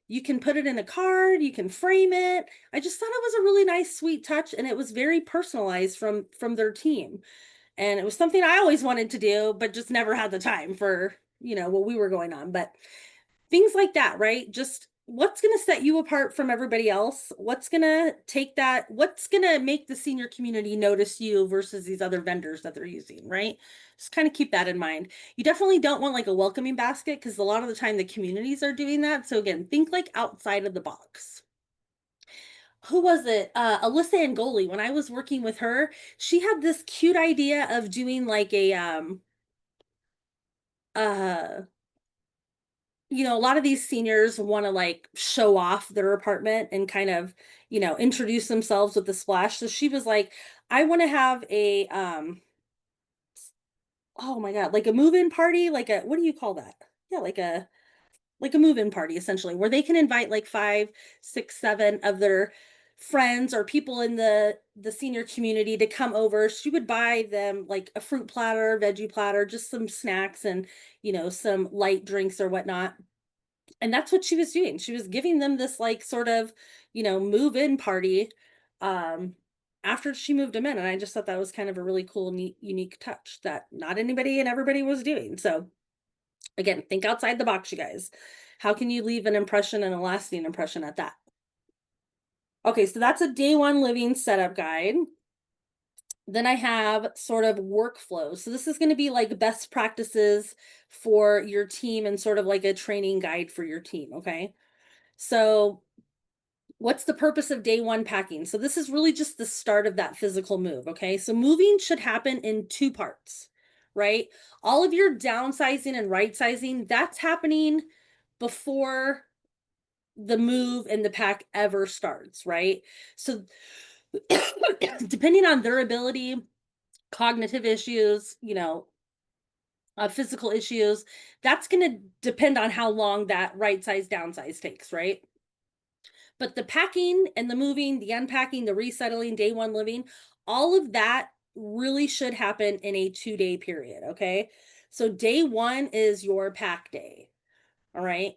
You can put it in a card, you can frame it. I just thought it was a really nice, sweet touch, and it was very personalized from their team. And it was something I always wanted to do, but just never had the time for, what we were going on. But things like that, right? Just what's going to set you apart from everybody else? What's going to make the senior community notice you versus these other vendors that they're using, right? Just kind of keep that in mind. You definitely don't want like a welcoming basket because a lot of the time the communities are doing that. So again, think like outside of the box. Who was it? Alyssa Angoli. When I was working with her, she had this cute idea of doing like a a lot of these seniors want to like show off their apartment and kind of, introduce themselves with the splash. So she was like, I want to have a oh my God, like a move-in party, like a, what do you call that? Yeah, like a move-in party essentially, where they can invite like 5, 6, 7 of their friends or people in the senior community to come over. She would buy them like a fruit platter, veggie platter, just some snacks and, some light drinks or whatnot. And that's what she was doing. She was giving them this like sort of, move-in party after she moved them in. And I just thought that was kind of a really cool, neat, unique touch that not anybody and everybody was doing. So again, think outside the box, you guys. How can you leave an impression and a lasting impression at that? Okay, so that's a day one living setup guide. Then I have sort of workflows. So this is going to be like best practices for your team and sort of like a training guide for your team. Okay. So what's the purpose of day one packing? So this is really just the start of that physical move. Okay. So moving should happen in 2 parts, right? All of your downsizing and right sizing, that's happening before the move and the pack ever starts, right? So depending on their ability, cognitive issues, physical issues, that's going to depend on how long that right size downsize takes, right? But the packing and the moving, the unpacking, the resettling, day one living, all of that really should happen in a 2-day period. Okay. So day one is your pack day. All right.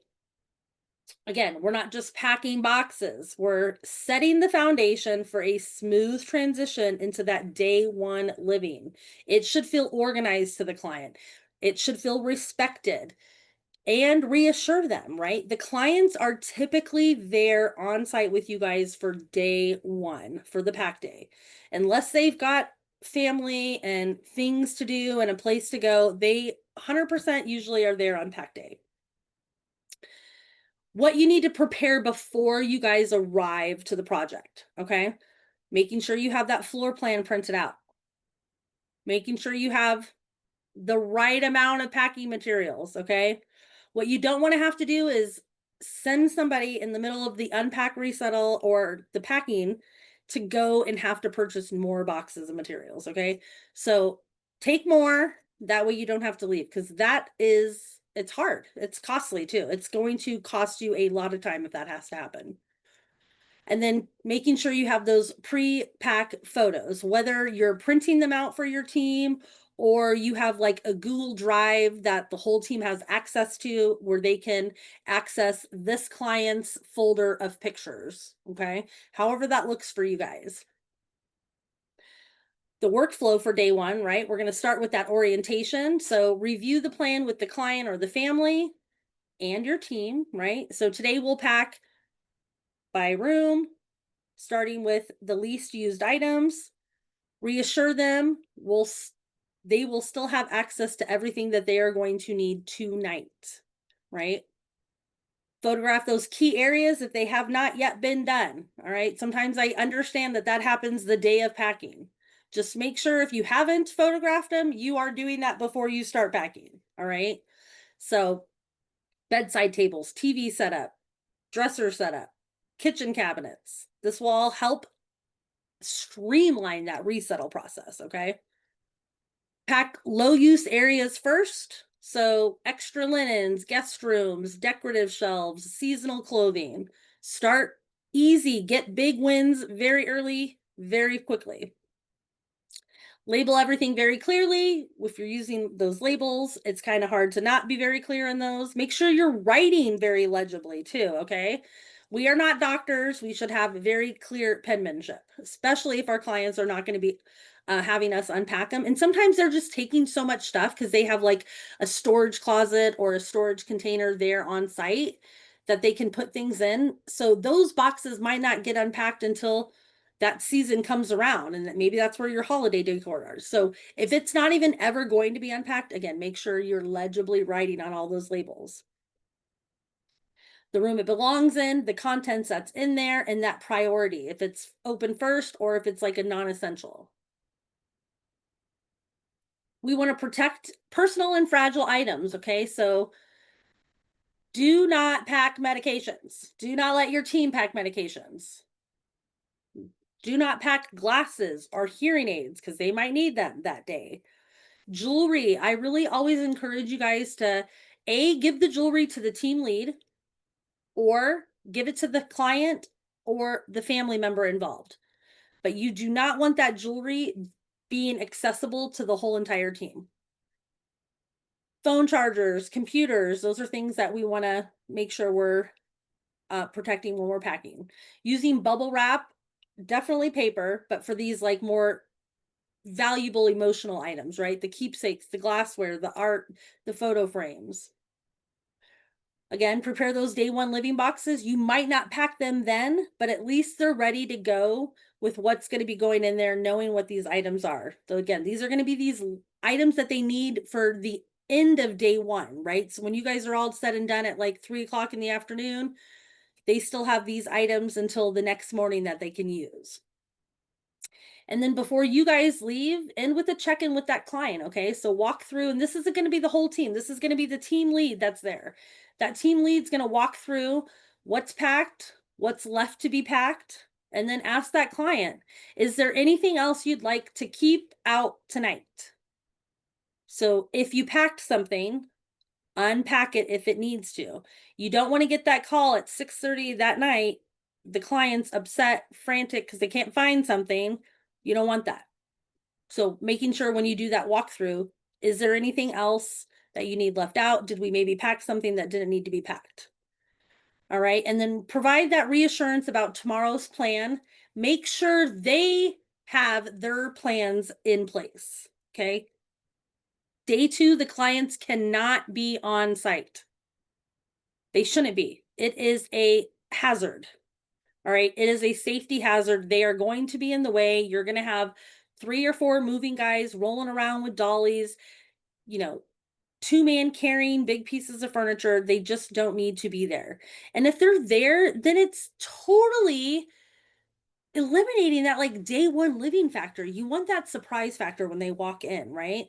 Again, we're not just packing boxes. We're setting the foundation for a smooth transition into that day one living. It should feel organized to the client. It should feel respected and reassure them, right? The clients are typically there on site with you guys for day one, for the pack day. Unless they've got family and things to do and a place to go, they 100% usually are there on pack day. What you need to prepare before you guys arrive to the project, okay? Making sure you have that floor plan printed out. Making sure you have the right amount of packing materials, okay? What you don't want to have to do is send somebody in the middle of the unpack, resettle, or the packing to go and have to purchase more boxes of materials. Okay. So take more. That way you don't have to leave, because it's hard. It's costly too. It's going to cost you a lot of time if that has to happen. And then making sure you have those pre-pack photos, whether you're printing them out for your team or you have like a Google Drive that the whole team has access to, where they can access this client's folder of pictures. Okay. However that looks for you guys. The workflow for day one, right? We're going to start with that orientation. So review the plan with the client or the family and your team, right? So today we'll pack by room, starting with the least used items. Reassure them they will still have access to everything that they are going to need tonight, right? Photograph those key areas if they have not yet been done, all right? Sometimes I understand that happens the day of packing. Just make sure if you haven't photographed them, you are doing that before you start packing, all right? So bedside tables, TV setup, dresser setup, kitchen cabinets. This will all help streamline that resettle process, okay? Pack low use areas first. So extra linens, guest rooms, decorative shelves, seasonal clothing. Start easy, get big wins very early, very quickly. Label everything very clearly. If you're using those labels, it's kind of hard to not be very clear in those. Make sure you're writing very legibly too, okay? We are not doctors. We should have very clear penmanship, especially if our clients are not going to be having us unpack them. And sometimes they're just taking so much stuff because they have like a storage closet or a storage container there on site that they can put things in. So those boxes might not get unpacked until that season comes around, and maybe that's where your holiday decor are. So if it's not even ever going to be unpacked, again, make sure you're legibly writing on all those labels. The room it belongs in, the contents that's in there, and that priority, if it's open first or if it's like a non-essential. We want to protect personal and fragile items, okay? So do not pack medications. Do not let your team pack medications. Do not pack glasses or hearing aids because they might need them that day. Jewelry, I really always encourage you guys to give the jewelry to the team lead, or give it to the client or the family member involved. But you do not want that jewelry being accessible to the whole entire team. Phone chargers, computers, those are things that we want to make sure we're protecting when we're packing. Using bubble wrap, definitely paper, but for these like more valuable emotional items, right? The keepsakes, the glassware, the art, the photo frames. Again, prepare those day one living boxes. You might not pack them then, but at least they're ready to go with what's going to be going in there, knowing what these items are. So again, these are going to be these items that they need for the end of day one, right? So when you guys are all said and done at like 3 o'clock in the afternoon, they still have these items until the next morning that they can use. And then before you guys leave, end with a check-in with that client, okay? So walk through, and this isn't going to be the whole team. This is going to be the team lead that's there. That team lead's going to walk through what's packed, what's left to be packed, and then ask that client, is there anything else you'd like to keep out tonight? So if you packed something, unpack it if it needs to. You don't want to get that call at 6:30 that night. The client's upset, frantic because they can't find something. You don't want that. So making sure when you do that walkthrough, is there anything else that you need left out? Did we maybe pack something that didn't need to be packed? All right. And then provide that reassurance about tomorrow's plan. Make sure they have their plans in place. Okay. Day 2, the clients cannot be on site. They shouldn't be. It is a hazard. All right. It is a safety hazard. They are going to be in the way. You're going to have 3 or 4 moving guys rolling around with dollies, 2-man carrying big pieces of furniture. They just don't need to be there. And if they're there, then it's totally eliminating that like day 1 living factor. You want that surprise factor when they walk in, right?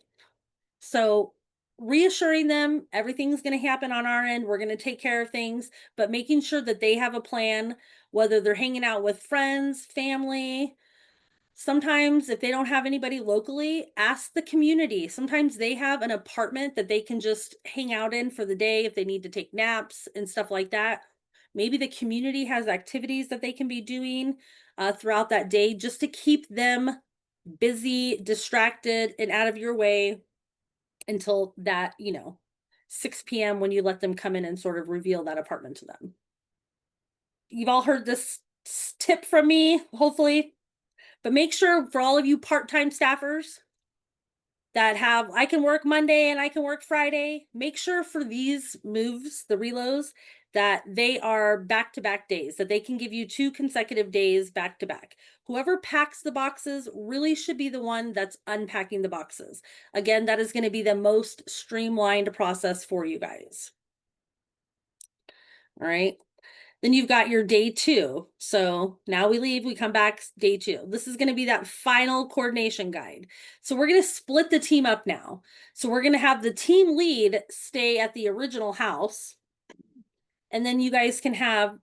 So reassuring them everything's going to happen on our end. We're going to take care of things, but making sure that they have a plan, whether they're hanging out with friends, family. Sometimes if they don't have anybody locally, ask the community. Sometimes they have an apartment that they can just hang out in for the day if they need to take naps and stuff like that. Maybe the community has activities that they can be doing throughout that day just to keep them busy, distracted, and out of your way until that, 6 p.m. when you let them come in and sort of reveal that apartment to them. You've all heard this tip from me, hopefully. But make sure for all of you part-time staffers that have, I can work Monday and I can work Friday, make sure for these moves, the reloads, that they are back-to-back days, that they can give you 2 consecutive days back-to-back. Whoever packs the boxes really should be the one that's unpacking the boxes. Again, that is going to be the most streamlined process for you guys. All right. Then you've got your day 2. So now we leave, we come back day 2. This is going to be that final coordination guide. So we're going to split the team up now. So we're going to have the team lead stay at the original house. And then you guys can have,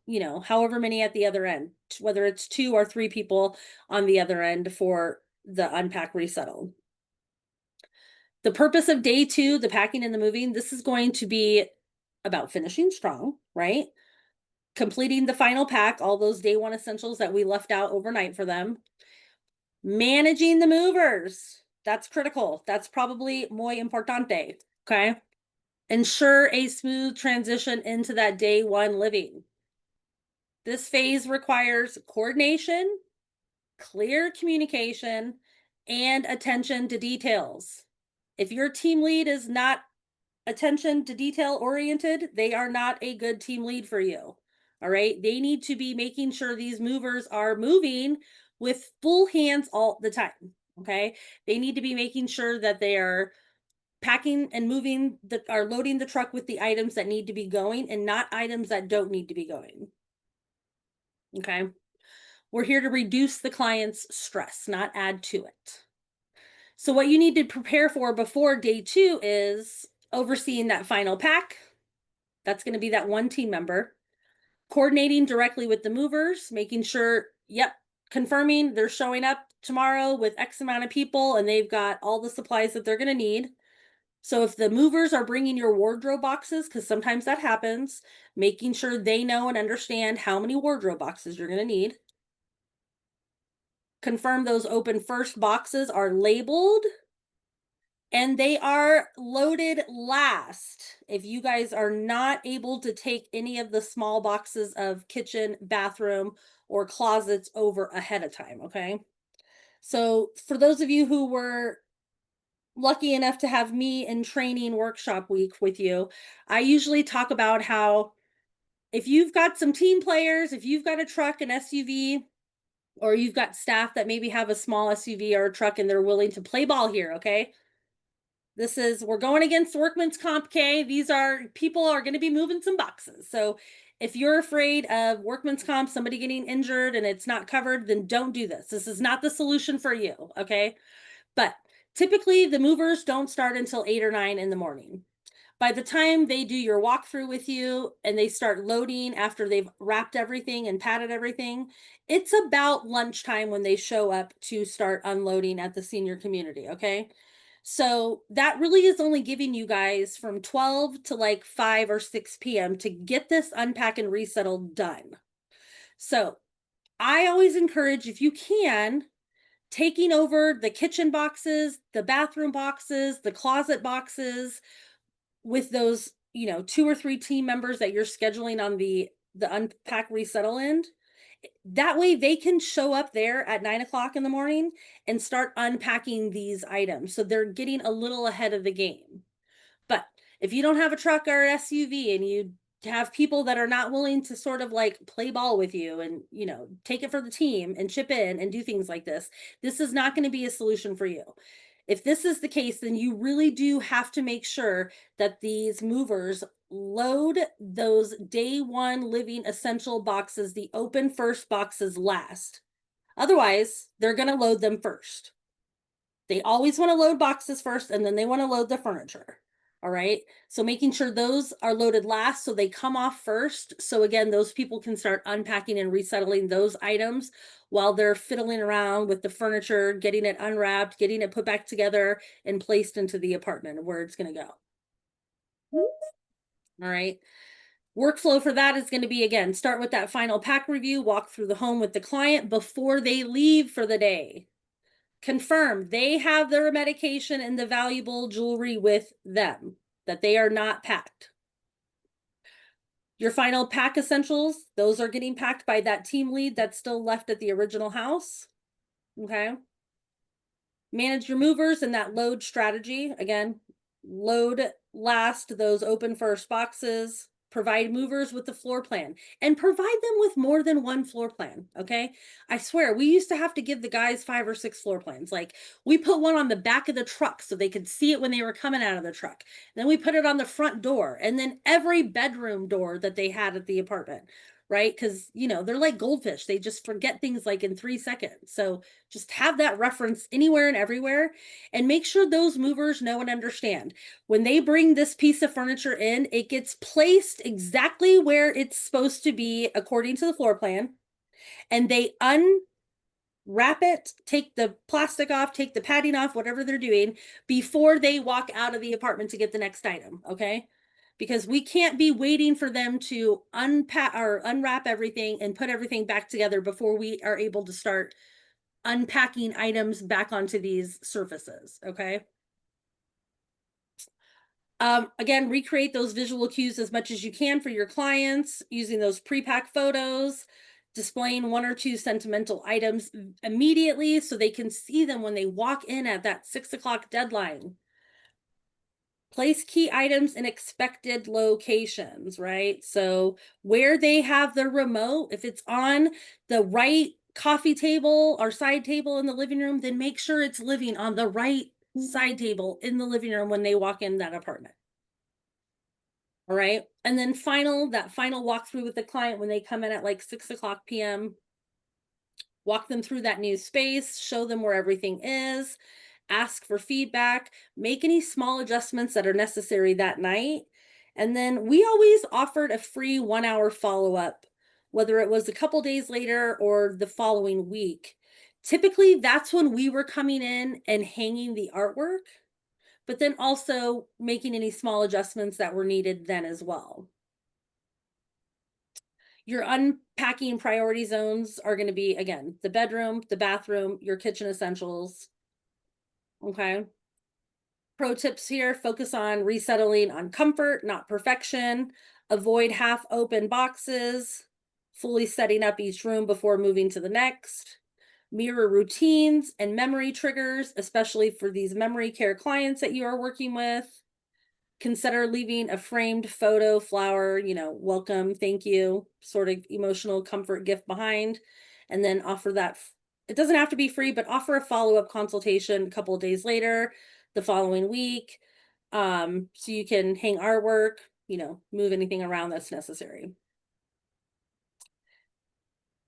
however many at the other end, whether it's 2 or 3 people on the other end for the unpack resettle. The purpose of day 2, the packing and the moving, this is going to be about finishing strong, right? Completing the final pack, all those day 1 essentials that we left out overnight for them. Managing the movers. That's critical. That's probably muy importante. Okay. Ensure a smooth transition into that day 1 living. This phase requires coordination, clear communication, and attention to details. If your team lead is not attention to detail oriented, they are not a good team lead for you. All right. They need to be making sure these movers are moving with full hands all the time. Okay. They need to be making sure that they are packing and moving, that are loading the truck with the items that need to be going and not items that don't need to be going. Okay. We're here to reduce the client's stress, not add to it. So what you need to prepare for before day 2 is overseeing that final pack. That's going to be that 1 team member. Coordinating directly with the movers, making sure, confirming they're showing up tomorrow with X amount of people and they've got all the supplies that they're going to need. So if the movers are bringing your wardrobe boxes, because sometimes that happens, making sure they know and understand how many wardrobe boxes you're going to need. Confirm those open first boxes are labeled and they are loaded last. If you guys are not able to take any of the small boxes of kitchen, bathroom, or closets over ahead of time, okay? So for those of you who were lucky enough to have me in training workshop week with you, I usually talk about how if you've got some team players, if you've got a truck, an SUV, or you've got staff that maybe have a small SUV or a truck and they're willing to play ball here, okay? We're going against workman's comp, okay? People are going to be moving some boxes. So if you're afraid of workman's comp, somebody getting injured and it's not covered, then don't do this. This is not the solution for you, okay? But typically the movers don't start until 8 or 9 in the morning. By the time they do your walkthrough with you and they start loading after they've wrapped everything and padded everything, it's about lunchtime when they show up to start unloading at the senior community, okay? So that really is only giving you guys from 12 to like 5 or 6 p.m. to get this unpack and resettle done. So I always encourage, if you can, taking over the kitchen boxes, the bathroom boxes, the closet boxes with those, 2 or 3 team members that you're scheduling on the unpack resettle end. That way they can show up there at 9 o'clock in the morning and start unpacking these items. So they're getting a little ahead of the game. But if you don't have a truck or an SUV and you have people that are not willing to sort of like play ball with you and, take it for the team and chip in and do things like this is not going to be a solution for you. If this is the case, then you really do have to make sure that these movers load those day 1 living essential boxes, the open first boxes last. Otherwise, they're going to load them first. They always want to load boxes first and then they want to load the furniture. All right. So making sure those are loaded last so they come off first. So again, those people can start unpacking and resettling those items while they're fiddling around with the furniture, getting it unwrapped, getting it put back together and placed into the apartment where it's going to go. All right. Workflow for that is going to be, again, start with that final pack review, walk through the home with the client before they leave for the day. Confirm they have their medication and the valuable jewelry with them, that they are not packed. Your final pack essentials, those are getting packed by that team lead that's still left at the original house. Okay. Manage your movers and that load strategy. Again, load last those open first boxes. Provide movers with the floor plan and provide them with more than one floor plan. Okay. I swear we used to have to give the guys 5 or 6 floor plans. Like we put one on the back of the truck so they could see it when they were coming out of the truck. Then we put it on the front door and then every bedroom door that they had at the apartment. Right. Because, you know, they're like goldfish. They just forget things like in 3 seconds. So just have that reference anywhere and everywhere and make sure those movers know and understand. When they bring this piece of furniture in, it gets placed exactly where it's supposed to be according to the floor plan. And they unwrap it, take the plastic off, take the padding off, whatever they're doing before they walk out of the apartment to get the next item. Okay. Because we can't be waiting for them to unpack or unwrap everything and put everything back together before we are able to start unpacking items back onto these surfaces. Okay. Again, recreate those visual cues as much as you can for your clients using those pre-pack photos, displaying 1 or 2 sentimental items immediately so they can see them when they walk in at that 6 o'clock deadline. Place key items in expected locations, right? So where they have the remote, if it's on the right coffee table or side table in the living room, then make sure it's living on the right side table in the living room when they walk in that apartment. All right. And then that final walkthrough with the client when they come in at like 6 o'clock p.m. Walk them through that new space, show them where everything is, ask for feedback, make any small adjustments that are necessary that night. And then we always offered a free 1-hour follow-up, whether it was a couple days later or the following week. Typically, that's when we were coming in and hanging the artwork, but then also making any small adjustments that were needed then as well. Your unpacking priority zones are going to be, again, the bedroom, the bathroom, your kitchen essentials. Okay. Pro tips here, focus on resettling on comfort, not perfection. Avoid half open boxes. Fully setting up each room before moving to the next. Mirror routines and memory triggers, especially for these memory care clients that you are working with. Consider leaving a framed photo, flower, welcome, thank you, sort of emotional comfort gift behind. And then offer that. It doesn't have to be free, but offer a follow-up consultation a couple of days later, the following week. So you can hang artwork, move anything around that's necessary.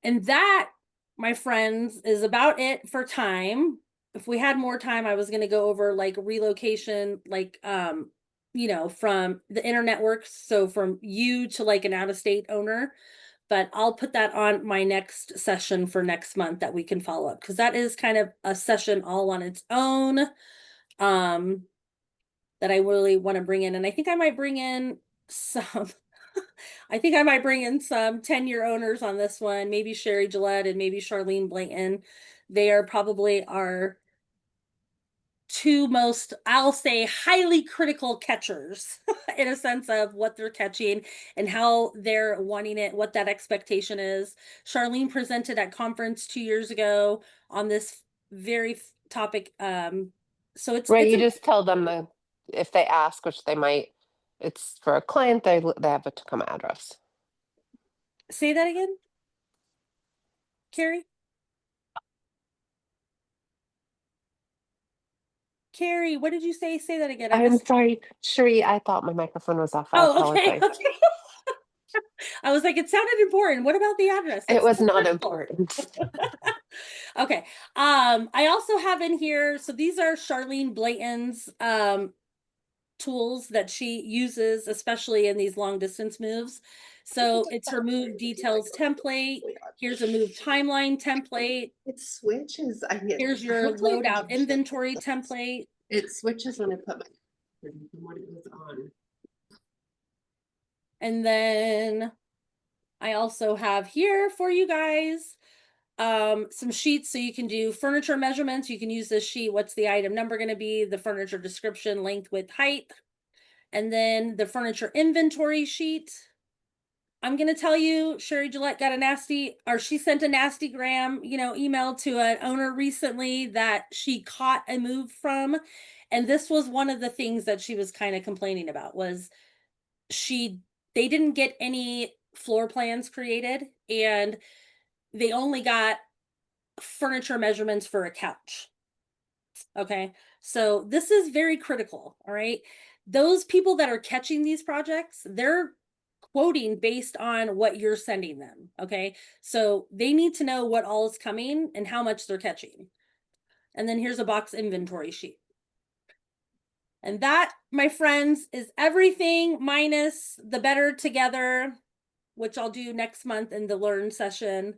And that, my friends, is about it for time. If we had more time, I was going to go over like relocation, like, from the internet works. So from you to like an out-of-state owner, but I'll put that on my next session for next month that we can follow up. Cause that is kind of a session all on its own, that I really want to bring in. And I think I might bring in some, I think I might bring in some 10-year owners on this one, maybe Sherry Gillette and maybe Charlene Blanton. They are probably our 2 most, I'll say, highly critical catchers in a sense of what they're catching and how they're wanting it, what that expectation is. Charlene presented at conference 2 years ago on this very topic. So it's Right, you just tell them if they ask, which they might, it's for a client, they have a Tacoma address. Say that again, Carrie? Carrie, what did you say? Say that again. I'm sorry, Sheree, I thought my microphone was off. I okay. apologize. I was like, it sounded important. What about the address? It was not critical. important. Okay. I also have in here, so these are Charlene Blanton's tools that she uses, especially in these long distance moves. So it's her move details template. Here's a move timeline template. It switches. I mean, Here's your hopefully I loadout can show inventory this. template. It switches when I put my when it goes on. And then I also have here for you guys some sheets so you can do furniture measurements. You can use this sheet. What's the item number going to be? The furniture description, length, width, height. And then the furniture inventory sheet. I'm going to tell you, Sherry Gillette got a nasty, or she sent a nasty gram, email to an owner recently that she caught a move from. And this was one of the things that she was kind of complaining about was they didn't get any floor plans created, and they only got furniture measurements for a couch. Okay. So this is very critical. All right. Those people that are catching these projects, they're quoting based on what you're sending them. Okay. So they need to know what all is coming and how much they're catching. And then here's a box inventory sheet. And that, my friends, is everything minus the better together, which I'll do next month in the learn session.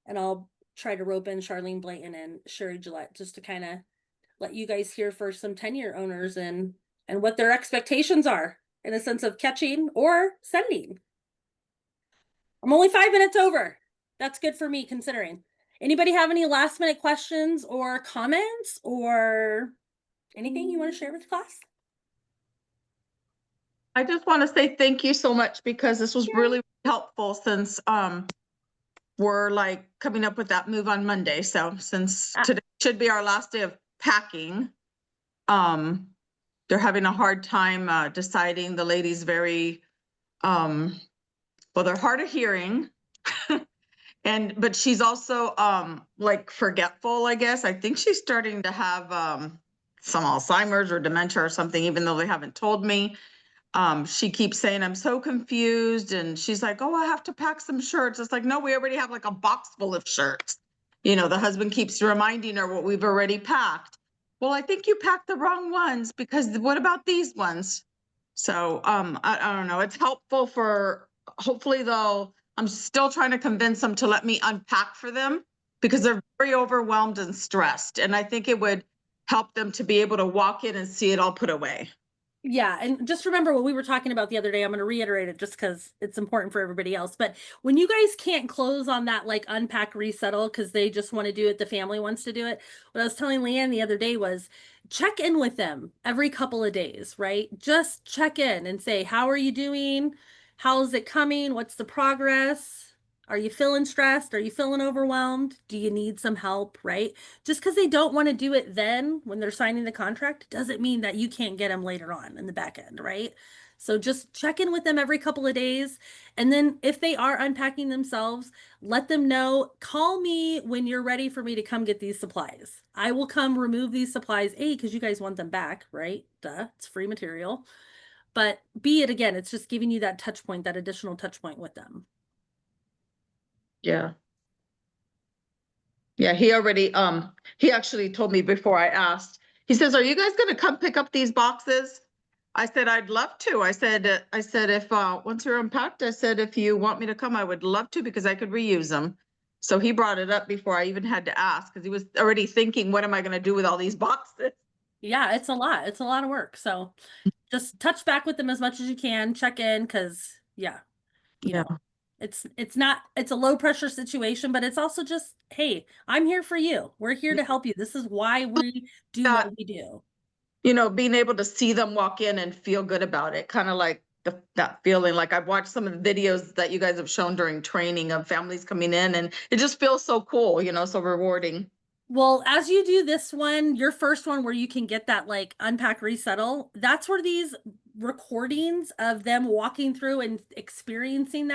And I'll try to rope in Charlene Blayton and Sherry Gillette just to kind of let you guys hear for some tenure owners and what their expectations are in a sense of catching or sending. I'm only 5 minutes over. That's good for me considering. Anybody have any last minute questions or comments or anything you want to share with the class? I just want to say thank you so much because this was really helpful since we're like coming up with that move on Monday. So since today should be our last day of packing, they're having a hard time deciding. The lady's very well, they're hard of hearing. But she's also like forgetful, I guess. I think she's starting to have some Alzheimer's or dementia or something, even though they haven't told me. She keeps saying, I'm so confused. And she's like, oh, I have to pack some shirts. It's like, no, we already have like a box full of shirts. The husband keeps reminding her what we've already packed. Well, I think you packed the wrong ones because what about these ones? So I don't know. It's helpful for, hopefully I'm still trying to convince them to let me unpack for them because they're very overwhelmed and stressed. And I think it would help them to be able to walk in and see it all put away. Yeah, and just remember what we were talking about the other day. I'm going to reiterate it just because it's important for everybody else. But when you guys can't close on that, like unpack, resettle, because they just want to do it, the family wants to do it. What I was telling Leanne the other day was check in with them every couple of days, right? Just check in and say, how are you doing? How's it coming? What's the progress? Are you feeling stressed? Are you feeling overwhelmed? Do you need some help, right? Just because they don't want to do it then when they're signing the contract doesn't mean that you can't get them later on in the back end, right? So just check in with them every couple of days. And then if they are unpacking themselves, let them know, call me when you're ready for me to come get these supplies. I will come remove these supplies, A, because you guys want them back, right? Duh, it's free material. But B, it again, it's just giving you that touch point, that additional touch point with them. Yeah. Yeah, he actually told me before I asked. He says, "Are you guys going to come pick up these boxes?" I said, "I'd love to." I said if once you're unpacked, I said if you want me to come, I would love to because I could reuse them. So he brought it up before I even had to ask because he was already thinking, what am I going to do with all these boxes? Yeah, it's a lot. It's a lot of work. So just touch back with them as much as you can, check in, because you know, it's a low pressure situation, but it's also just, hey, I'm here for you. We're here to help you. This is why we do what we do. Being able to see them walk in and feel good about it, kind of like that feeling. Like I've watched some of the videos that you guys have shown during training of families coming in, and it just feels so cool, so rewarding. Well, as you do this one, your first one where you can get that like unpack, resettle, that's where these recordings of them walking through and experiencing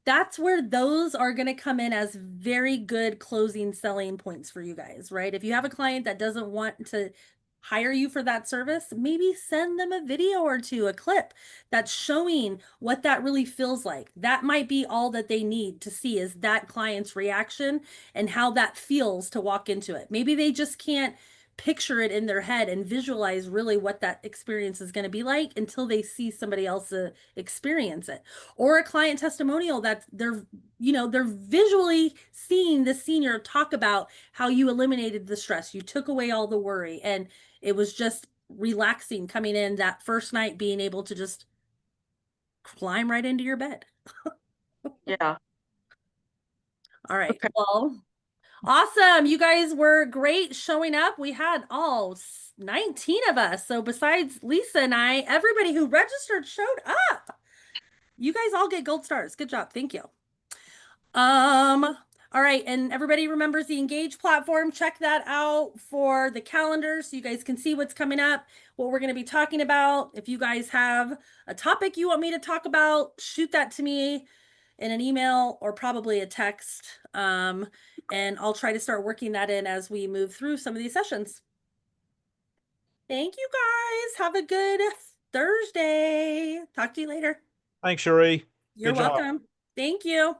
that's where those are going to come in as very good closing selling points for you guys, right? If you have a client that doesn't want to hire you for that service, maybe send them a video or two, a clip that's showing what that really feels like. That might be all that they need to see is that client's reaction and how that feels to walk into it. Maybe they just can't picture it in their head and visualize really what that experience is going to be like until they see somebody else experience it. Or a client testimonial that they're visually seeing the senior talk about how you eliminated the stress, you took away all the worry, and it was just relaxing coming in that first night, being able to just climb right into your bed. Yeah. All right. Okay. Well, awesome. You guys were great showing up. We had all 19 of us. So besides Lisa and I, everybody who registered showed up. You guys all get gold stars. Good job. Thank you. All right. And everybody remembers the Engage platform. Check that out for the calendar so you guys can see what's coming up, what we're going to be talking about. If you guys have a topic you want me to talk about, shoot that to me in an email or probably a text. And I'll try to start working that in as we move through some of these sessions. Thank you guys. Have a good Thursday. Talk to you later. Thanks, Cherie. You're Good job. welcome. Thank you.